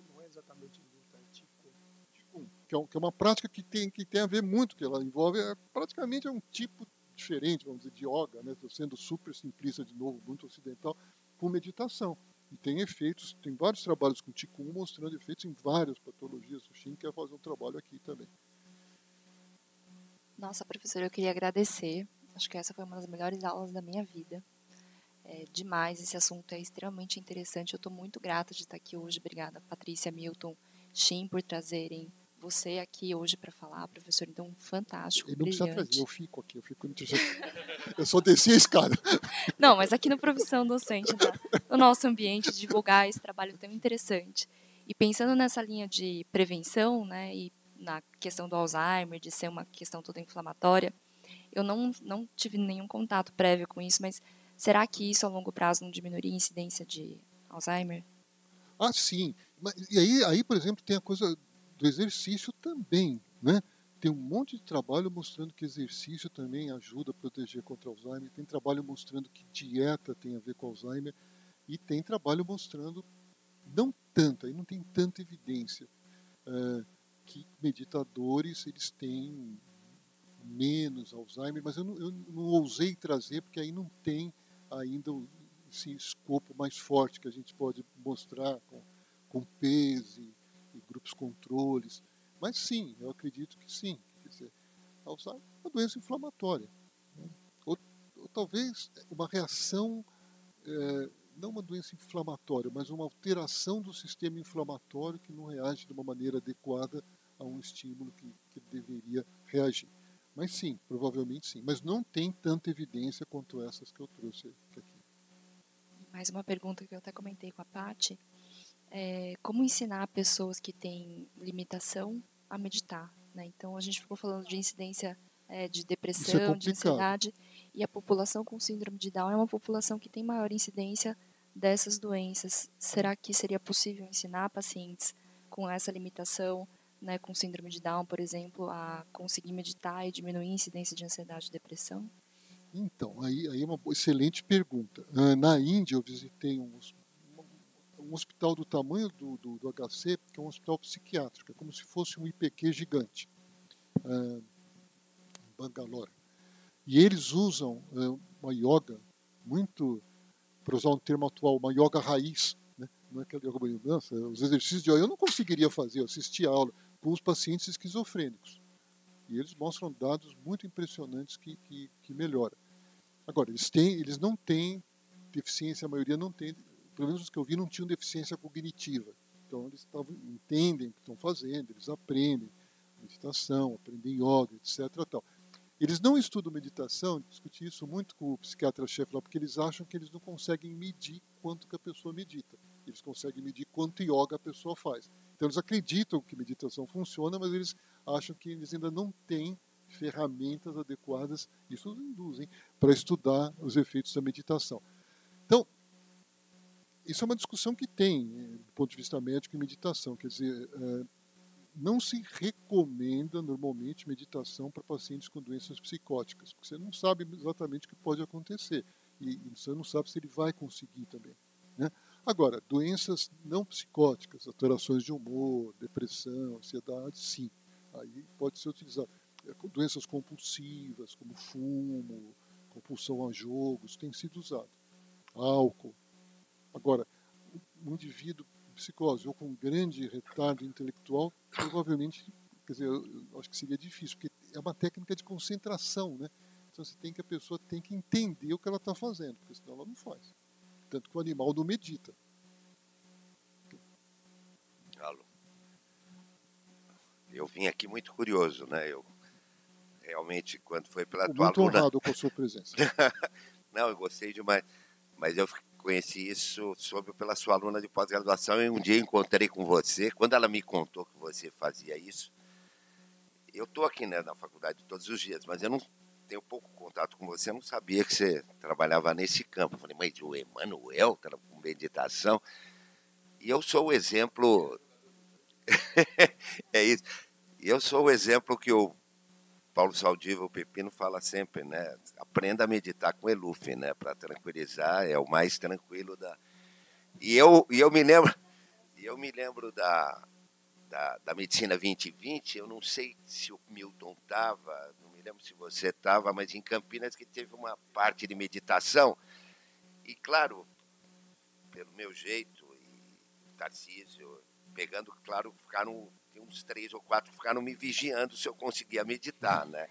Não é exatamente luta, é Qigong, que é uma prática que tem a ver muito, que ela envolve, praticamente é um tipo diferente, vamos dizer, de yoga, né? Estou sendo super simplista de novo, muito ocidental, com meditação. E tem efeitos, tem vários trabalhos com Qigong mostrando efeitos em várias patologias. O Shin quer fazer um trabalho aqui também. Nossa, professora, eu queria agradecer. Acho que essa foi uma das melhores aulas da minha vida. Demais, esse assunto é extremamente interessante. Eu estou muito grata de estar aqui hoje. Obrigada, Patrícia, Milton, Shin, por trazerem você aqui hoje para falar, professor. Então, fantástico, Ele não precisa brilhante. trazer, eu fico aqui, eu só desci a escada. Não, mas aqui no Profissão Docente, no nosso ambiente, divulgar esse trabalho tão interessante. E pensando nessa linha de prevenção, né, e na questão do Alzheimer, de ser uma questão toda inflamatória, eu não tive nenhum contato prévio com isso, mas será que isso a longo prazo não diminuiria a incidência de Alzheimer? Ah, sim. E aí, por exemplo, tem a coisa do exercício também, né? Tem um monte de trabalho mostrando que exercício também ajuda a proteger contra Alzheimer. Tem trabalho mostrando que dieta tem a ver com Alzheimer. E tem trabalho mostrando, não tanto, aí não tem tanta evidência, que meditadores eles têm menos Alzheimer, mas eu não ousei trazer porque aí não tem ainda esse escopo mais forte que a gente pode mostrar com PES e grupos controles. Mas sim, eu acredito que sim. Quer dizer, Alzheimer é uma doença inflamatória, né? ou talvez uma reação, não uma doença inflamatória, mas uma alteração do sistema inflamatório que não reage de uma maneira adequada a um estímulo que deveria reagir. Mas sim, provavelmente sim. Mas não tem tanta evidência quanto essas que eu trouxe aqui. Mais uma pergunta que eu até comentei com a Paty. Como ensinar pessoas que têm limitação a meditar? Né? Então, a gente ficou falando de incidência de depressão, de ansiedade, e a população com síndrome de Down é uma população que tem maior incidência dessas doenças. Será que seria possível ensinar pacientes com essa limitação, né, com síndrome de Down, por exemplo, a conseguir meditar e diminuir a incidência de ansiedade e depressão? Então, aí é uma excelente pergunta. Na Índia, eu visitei um hospital do tamanho do HC, que é um hospital psiquiátrico, é como se fosse um IPQ gigante, em Bangalore. E eles usam uma yoga muito, para usar um termo atual, uma yoga raiz, né? Não é aquela yoga bonita, os exercícios de yoga eu não conseguiria fazer, eu assisti a aula, com os pacientes esquizofrênicos. E eles mostram dados muito impressionantes que melhoram. Agora, eles não têm deficiência, a maioria não tem, pelo menos os que eu vi, não tinham deficiência cognitiva. Então, eles entendem o que estão fazendo, eles aprendem meditação, aprendem yoga, etc. Tal. Eles não estudam meditação, discuti isso muito com o psiquiatra-chefe lá, porque eles acham que eles não conseguem medir quanto que a pessoa medita. Eles conseguem medir quanto yoga a pessoa faz. Então, eles acreditam que meditação funciona, mas eles acham que eles ainda não têm ferramentas adequadas, isso os induzem, para estudar os efeitos da meditação. Então, isso é uma discussão que tem, do ponto de vista médico, em meditação. Quer dizer, não se recomenda normalmente meditação para pacientes com doenças psicóticas, porque você não sabe exatamente o que pode acontecer e você não sabe se ele vai conseguir também, né? Agora, doenças não psicóticas, alterações de humor, depressão, ansiedade, sim, aí pode ser utilizado. Doenças compulsivas, como fumo, compulsão a jogos, tem sido usado. Álcool. Agora, um indivíduo com psicose ou com grande retardo intelectual, provavelmente, quer dizer, eu acho que seria difícil, porque é uma técnica de concentração, né? Então a pessoa tem que entender o que ela está fazendo, porque senão ela não faz. Tanto que o animal não medita. Alô. Eu vim aqui muito curioso, né? Eu realmente, quando foi pela tua muito aluna... honrado com a sua presença. Não, eu gostei demais. Mas eu conheci isso pela sua aluna de pós-graduação e um dia encontrei com você. Quando ela me contou que você fazia isso, eu estou aqui, né, na faculdade todos os dias, mas eu não tenho pouco contato com você, eu não sabia que você trabalhava nesse campo. Eu falei, mas o Emanuel está com meditação? E eu sou o exemplo... É isso. E eu sou o exemplo que o Paulo Saldiva, o Pepino, fala sempre, né? Aprenda a meditar com Eluf, né? Para tranquilizar, é o mais tranquilo da... E eu me lembro da Medicina 2020, eu não sei se o Milton estava, não me lembro se você estava, mas em Campinas que teve uma parte de meditação. E, claro, pelo meu jeito, e Tarcísio, pegando, claro, uns 3 ou 4 ficaram me vigiando se eu conseguia meditar, né?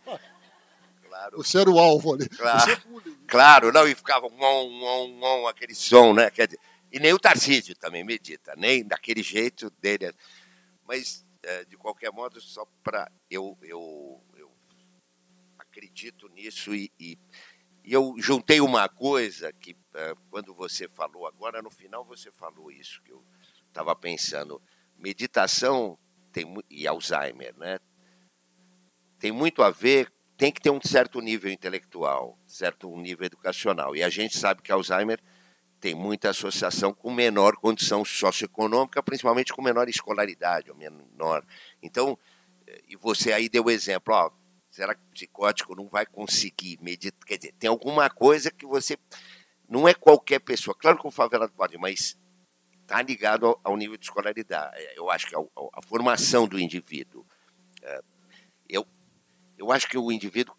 Claro. Você era o alvo ali. Claro, não, e ficava aquele som, né? Quer dizer, e nem o Tarcísio também medita, nem daquele jeito dele. Mas, de qualquer modo, só para... Eu acredito nisso e eu juntei uma coisa que, quando você falou agora, no final você falou isso, que eu estava pensando. Meditação e Alzheimer, né? Tem muito a ver, tem que ter um certo nível intelectual, certo nível educacional. E a gente sabe que Alzheimer tem muita associação com menor condição socioeconômica, principalmente com menor escolaridade, ou menor. Então, e você aí deu o exemplo, ó, será que o psicótico não vai conseguir meditar? Quer dizer, tem alguma coisa que você... Não é qualquer pessoa, claro que o favelado pode, mas está ligado ao nível de escolaridade. Eu acho que a formação do indivíduo. Eu acho que o indivíduo,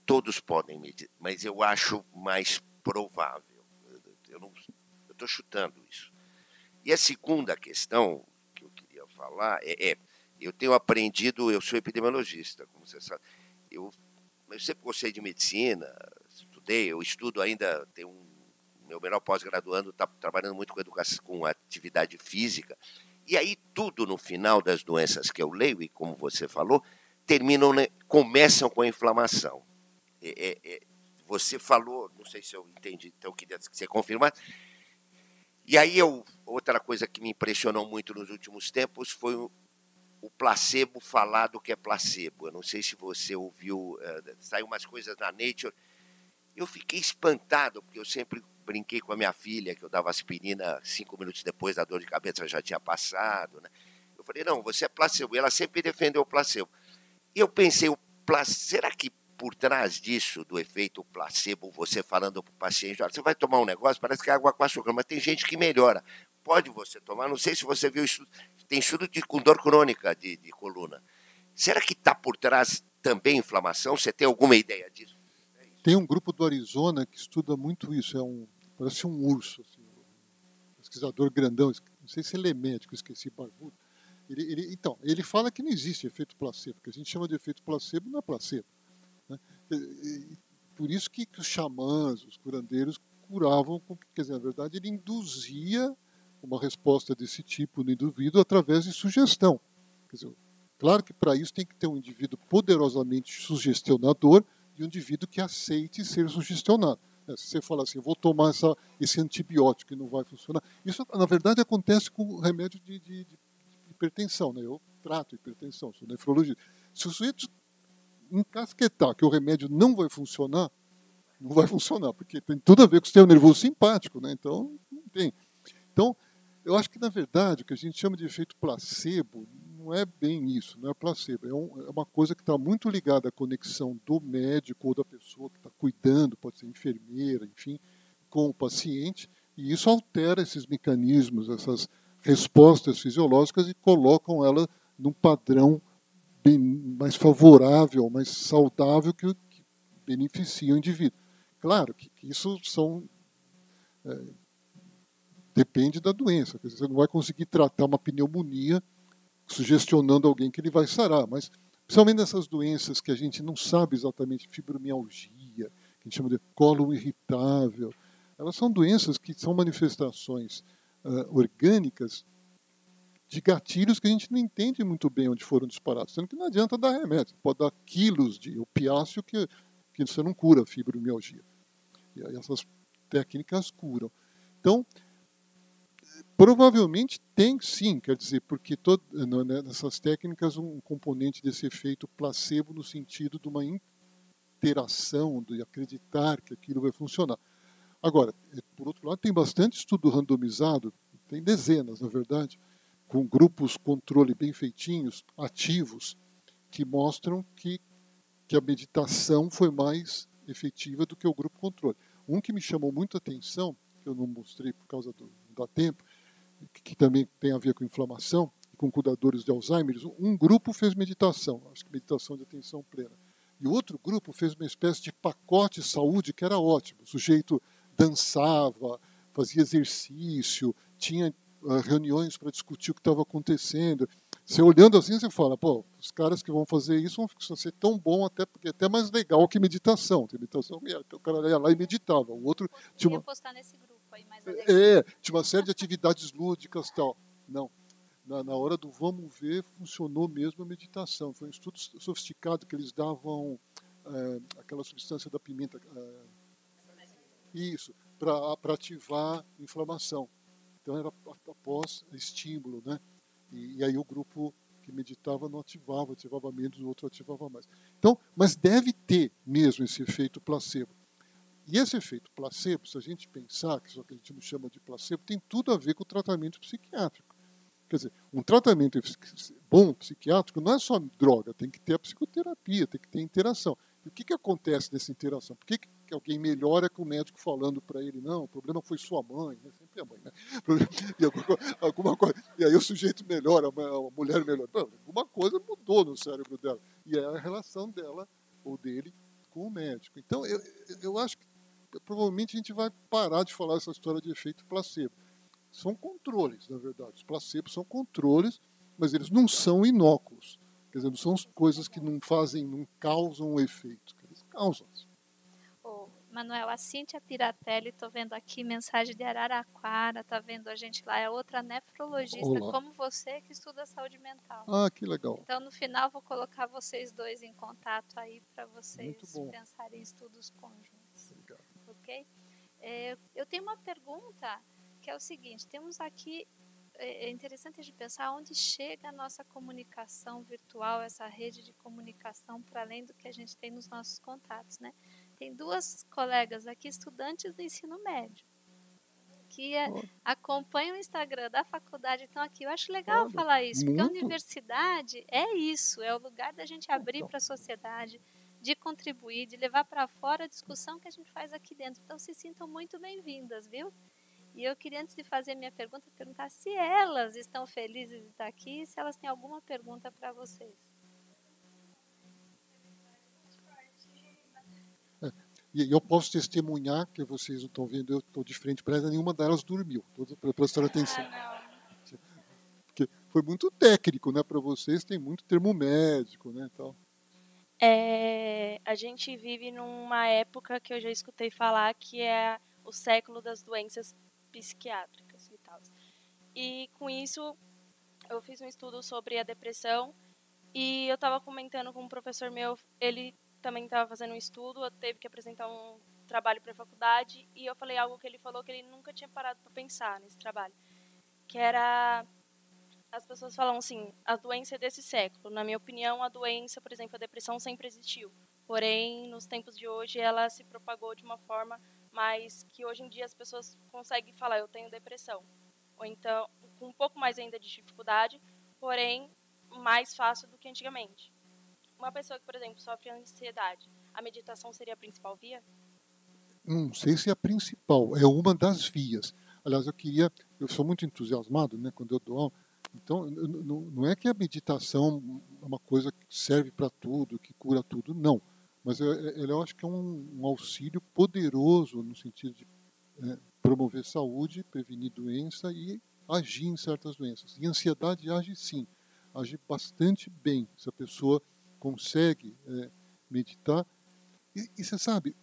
todos podem meditar, mas eu acho mais provável. Eu estou chutando isso. E a segunda questão que eu queria falar eu tenho aprendido, eu sou epidemiologista, como você sabe. Eu sempre gostei de medicina, estudei, eu estudo ainda, meu melhor pós-graduando está trabalhando muito com educação, com atividade física. E aí tudo no final das doenças que eu leio, e como você falou, começam com a inflamação. Você falou, não sei se eu entendi, então eu queria que você confirmasse. E aí outra coisa que me impressionou muito nos últimos tempos foi o placebo falado que é placebo. Eu não sei se você ouviu, saiu umas coisas na Nature. Eu fiquei espantado, porque eu sempre brinquei com a minha filha, que eu dava aspirina 5 minutos depois da dor de cabeça já tinha passado, né? Eu falei, não, você é placebo. E ela sempre defendeu o placebo. E eu pensei, será que por trás disso, do efeito placebo, você falando para o paciente, olha, você vai tomar um negócio, parece que é água com açúcar, mas tem gente que melhora. Pode você tomar, não sei se você viu estudo, tem estudo com dor crônica de coluna. Será que está por trás também inflamação? Você tem alguma ideia disso? Tem um grupo do Arizona que estuda muito isso, parece um urso, assim, um pesquisador grandão, não sei se ele é médico, esqueci, barbudo. Então, ele fala que não existe efeito placebo, que a gente chama de efeito placebo não é placebo, né? Por isso que os xamãs, os curandeiros curavam, quer dizer, na verdade ele induzia uma resposta desse tipo no indivíduo através de sugestão. Quer dizer, claro que para isso tem que ter um indivíduo poderosamente sugestionador e um indivíduo que aceite ser sugestionado. Se você fala assim, vou tomar esse antibiótico e não vai funcionar, isso na verdade acontece com o remédio de hipertensão, né? Eu trato hipertensão, sou nefrologista. Se o sujeito encasquetar que o remédio não vai funcionar, não vai funcionar, porque tem tudo a ver com o sistema nervoso simpático, né? Então, não tem. Então, eu acho que, na verdade, o que a gente chama de efeito placebo não é bem isso, não é placebo. É uma coisa que está muito ligada à conexão do médico ou da pessoa que está cuidando, pode ser enfermeira, enfim, com o paciente, e isso altera esses mecanismos, essas respostas fisiológicas e colocam ela num padrão bem mais favorável, mais saudável que beneficia o indivíduo. Claro que isso depende da doença. Quer dizer, você não vai conseguir tratar uma pneumonia sugestionando alguém que ele vai sarar, mas principalmente nessas doenças que a gente não sabe exatamente, fibromialgia, que a gente chama de colo irritável, elas são doenças que são manifestações orgânicas de gatilhos que a gente não entende muito bem onde foram disparados, sendo que não adianta dar remédio, pode dar quilos de opiáceo que você não cura a fibromialgia. E aí essas técnicas curam. Então, provavelmente tem sim, quer dizer, porque nessas técnicas um componente desse efeito placebo no sentido de uma interação, de acreditar que aquilo vai funcionar. Agora, por outro lado, tem bastante estudo randomizado, tem dezenas, na verdade, com grupos controle bem feitinhos, ativos, que mostram que a meditação foi mais efetiva do que o grupo controle. Um que me chamou muito a atenção, que eu não mostrei por causa do tempo, que também tem a ver com inflamação, com cuidadores de Alzheimer, um grupo fez meditação, acho que meditação de atenção plena, e o outro grupo fez uma espécie de pacote de saúde que era ótimo. O sujeito dançava, fazia exercício, tinha reuniões para discutir o que estava acontecendo. Você olhando assim, você fala, pô, os caras que vão fazer isso vão ser tão bom, porque é até mais legal que meditação. Meditação, o cara ia lá e meditava. O outro tinha uma... postar nesse grupo aí, mais tinha uma série de atividades lúdicas e tal. Não. Na hora do vamos ver, funcionou mesmo a meditação. Foi um estudo sofisticado que eles davam aquela substância da pimenta, isso, para ativar inflamação. Então era após estímulo, né? E aí o grupo que meditava não ativava menos, o outro ativava mais. Então, mas deve ter mesmo esse efeito placebo. E esse efeito placebo, se a gente pensar, que isso que a gente não chama de placebo, tem tudo a ver com o tratamento psiquiátrico. Quer dizer, um tratamento bom psiquiátrico não é só droga, tem que ter a psicoterapia, tem que ter interação. E o que acontece nessa interação? Por que alguém melhora com o médico falando para ele, não, o problema foi sua mãe, né? Sempre a mãe, né? E alguma coisa, e aí o sujeito melhora, a mulher melhora. Alguma coisa mudou no cérebro dela. E é a relação dela ou dele com o médico. Então, eu acho que provavelmente a gente vai parar de falar essa história de efeito placebo. São controles, na verdade. Os placebos são controles, mas eles não são inóculos. Quer dizer, não são coisas que não causam um efeito. Eles causam. Manuel, a Cíntia Piratelli, estou vendo aqui mensagem de Araraquara, está vendo a gente lá, é outra nefrologista, Olá. como você, que estuda saúde mental. Ah, que legal. Então, no final, vou colocar vocês dois em contato aí para vocês pensarem em estudos conjuntos. Obrigado. Ok? Eu tenho uma pergunta, que é o seguinte, temos aqui, é interessante a gente pensar onde chega a nossa comunicação virtual, essa rede de comunicação, para além do que a gente tem nos nossos contatos, né? Tem duas colegas aqui, estudantes do ensino médio, que acompanham o Instagram da faculdade, estão aqui. Eu acho legal falar isso, porque a universidade é isso, é o lugar da gente abrir para a sociedade, de contribuir, de levar para fora a discussão que a gente faz aqui dentro. Então, se sintam muito bem-vindas, viu? E eu queria, antes de fazer minha pergunta, perguntar se elas estão felizes de estar aqui, se elas têm alguma pergunta para vocês. E eu posso testemunhar, que vocês não estão vendo, eu estou de frente para ela, nenhuma delas dormiu. Todas prestaram atenção. Ah, não. foi muito técnico, né? Para vocês tem muito termo médico, né? Tal. A gente vive numa época que eu já escutei falar que é o século das doenças psiquiátricas e tal. E com isso eu fiz um estudo sobre a depressão e eu estava comentando com um professor meu, ele também estava fazendo um estudo, eu teve que apresentar um trabalho para a faculdade e eu falei algo que ele falou que ele nunca tinha parado para pensar nesse trabalho, que era, as pessoas falam assim, a doença é desse século. Na minha opinião, a doença, por exemplo, a depressão sempre existiu. Porém, nos tempos de hoje, ela se propagou de uma forma mais que hoje em dia as pessoas conseguem falar, eu tenho depressão. Ou então, com um pouco mais ainda de dificuldade, porém, mais fácil do que antigamente. Uma pessoa que, por exemplo, sofre ansiedade, a meditação seria a principal via? Não sei se é a principal, é uma das vias. Aliás, eu sou muito entusiasmado, né, quando eu dou aula. Então, não é que a meditação é uma coisa que serve para tudo, que cura tudo, não. Mas eu acho que é um auxílio poderoso no sentido de promover saúde, prevenir doença e agir em certas doenças. E a ansiedade age sim, age bastante bem se a pessoa consegue meditar. E você sabe,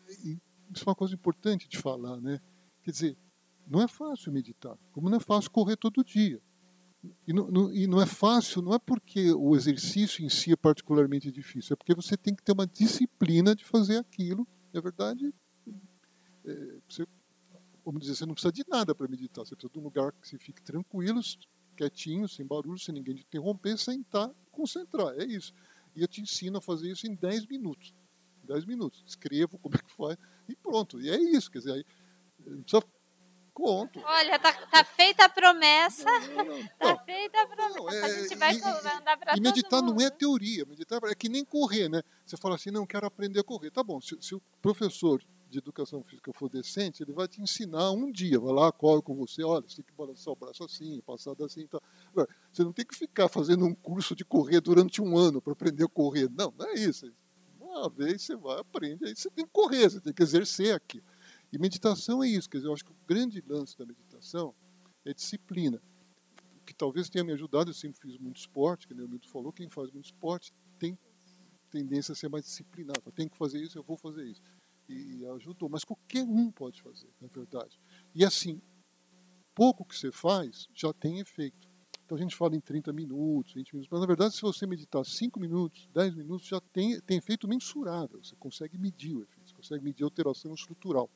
isso é uma coisa importante de falar, né? Quer dizer, não é fácil meditar, como não é fácil correr todo dia. E não é fácil, não é porque o exercício em si é particularmente difícil, é porque você tem que ter uma disciplina de fazer aquilo. Na verdade, vamos dizer, você não precisa de nada para meditar, você precisa de um lugar que você fique tranquilo, quietinho, sem barulho, sem ninguém te interromper, sentar, concentrar, é isso. E eu te ensino a fazer isso em 10 minutos. 10 minutos. Escrevo como é que faz e pronto. E é isso, quer dizer, aí não precisa. Conto. Olha, tá feita a promessa. Tá Não, feita a promessa. A gente vai andar para todo mundo. E meditar não é teoria, meditar é que nem correr, né? Você fala assim, não, quero aprender a correr. Tá bom, se o professor de educação física for decente, ele vai te ensinar um dia, vai lá, corre com você, olha, você tem que balançar o braço assim, passado assim e tal. Agora, você não tem que ficar fazendo um curso de correr durante um ano para aprender a correr. Não, não é isso. Uma vez você vai, aprende, aí você tem que correr, você tem que exercer aqui. E meditação é isso, quer dizer, eu acho que o grande lance da meditação é disciplina. O que talvez tenha me ajudado, eu sempre fiz muito esporte, que nem o Milton falou, quem faz muito esporte tem tendência a ser mais disciplinado. Tem que fazer isso, eu vou fazer isso. E ajudou, mas qualquer um pode fazer, na verdade. E assim, pouco que você faz já tem efeito. Então a gente fala em 30 minutos, 20 minutos, mas na verdade se você meditar 5 minutos, 10 minutos, já tem efeito mensurável. Você consegue medir o efeito, você consegue medir a alteração estrutural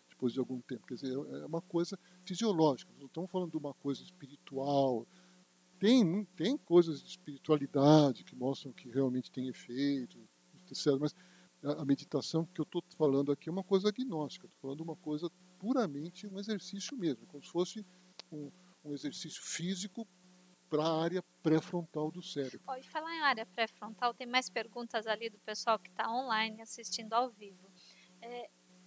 depois de algum tempo. Quer dizer, é uma coisa fisiológica, não estamos falando de uma coisa espiritual. Tem coisas de espiritualidade que mostram que realmente tem efeito, etc. Mas a meditação que eu estou falando aqui é uma coisa agnóstica, estou falando de uma coisa puramente um exercício mesmo, como se fosse um exercício físico para a área pré-frontal do cérebro. E falar em área pré-frontal, tem mais perguntas ali do pessoal que está online assistindo ao vivo.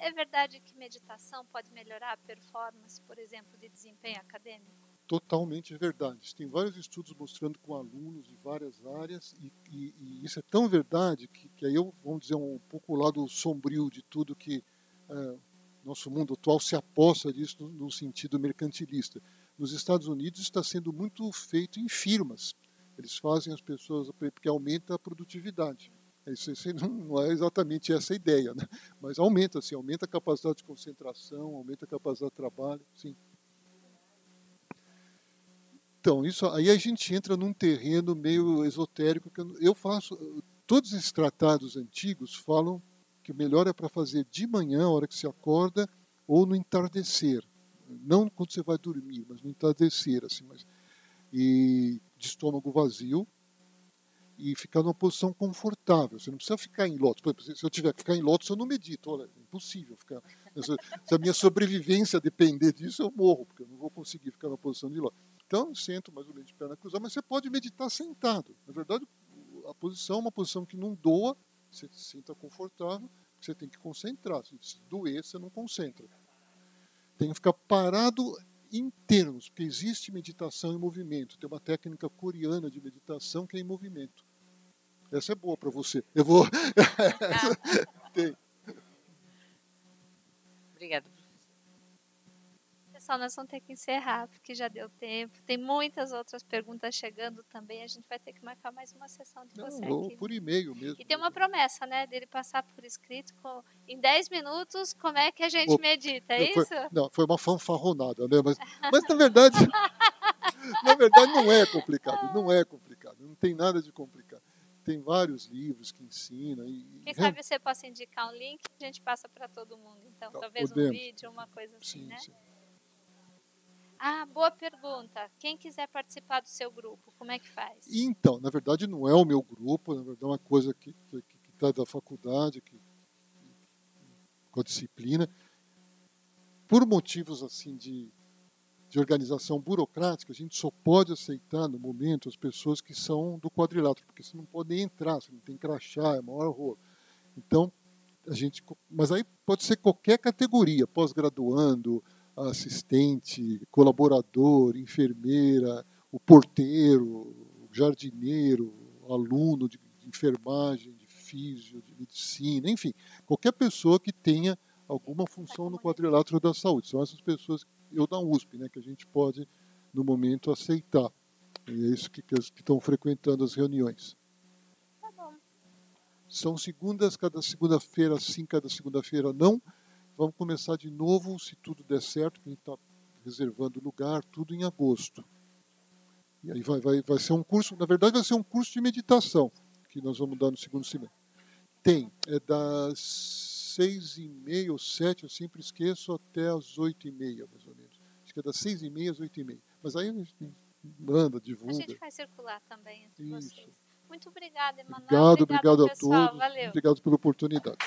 É verdade que meditação pode melhorar a performance, por exemplo, de desempenho acadêmico? Totalmente verdade. Tem vários estudos mostrando com alunos de várias áreas e isso é tão verdade que aí eu, vamos dizer, um pouco o lado sombrio de tudo que nosso mundo atual se aposta disso no sentido mercantilista. Nos Estados Unidos está sendo muito feito em firmas. Eles fazem as pessoas, porque aumenta a produtividade. Isso não é exatamente essa a ideia, né? Mas aumenta, assim, aumenta a capacidade de concentração, aumenta a capacidade de trabalho, sim. Então, isso aí a gente entra num terreno meio esotérico que eu faço. Todos esses tratados antigos falam que o melhor é para fazer de manhã, a hora que se acorda, ou no entardecer. Não quando você vai dormir, mas no entardecer, assim, e de estômago vazio e ficar numa posição confortável. Você não precisa ficar em lótus. Por exemplo, se eu tiver que ficar em lótus, eu não medito. Olha, é impossível ficar. Se a minha sobrevivência depender disso, eu morro, porque eu não vou conseguir ficar na posição de lótus. Então, eu sento mais ou menos de perna cruzada, mas você pode meditar sentado. Na verdade, a posição é uma posição que não doa, você se sinta confortável, você tem que concentrar. Se doer, você não concentra. Tem que ficar parado em termos, porque existe meditação em movimento. Tem uma técnica coreana de meditação que é em movimento. Essa é boa para você. Eu vou... Tem. Obrigada. Pessoal, nós vamos ter que encerrar, porque já deu tempo. Tem muitas outras perguntas chegando também. A gente vai ter que marcar mais uma sessão de você Ou aqui. por e-mail mesmo. E tem uma promessa, né? Dele passar por escrito em 10 minutos como é que a gente medita, é isso? Foi uma fanfarronada, né? Mas na verdade, na verdade não é complicado. Não é complicado. Não tem nada de complicado. Tem vários livros que ensinam. Quem sabe você possa indicar um link e a gente passa para todo mundo. Então, talvez um vídeo, uma coisa assim, né? Sim. Ah, boa pergunta. Quem quiser participar do seu grupo, como é que faz? Então, na verdade, não é o meu grupo, na verdade é uma coisa que está da faculdade, com a disciplina. Por motivos assim de organização burocrática, a gente só pode aceitar, no momento, as pessoas que são do quadrilátero, porque você não pode nem entrar, você não tem crachá, é maior rolo. Então, mas aí pode ser qualquer categoria, pós-graduando, assistente, colaborador, enfermeira, o porteiro, o jardineiro, o aluno de enfermagem, de físio, de medicina, enfim, qualquer pessoa que tenha alguma função no quadrilátero da saúde. São essas pessoas, eu da USP, né, que a gente pode, no momento, aceitar. E é isso que estão frequentando as reuniões. Tá bom. São segundas, cada segunda-feira sim, cada segunda-feira não. Vamos começar de novo, se tudo der certo, que a gente está reservando lugar, tudo em agosto. E aí vai ser um curso, na verdade vai ser um curso de meditação, que nós vamos dar no segundo semestre. É das 6h30 ou 7h, eu sempre esqueço, até as 8h30, mais ou menos. Acho que é das 6h30 às 8h30. Mas aí a gente manda, divulga. A gente vai circular também entre vocês. Muito obrigada, Emanuel. Obrigado a pessoal. todos. Valeu. Obrigado pela oportunidade.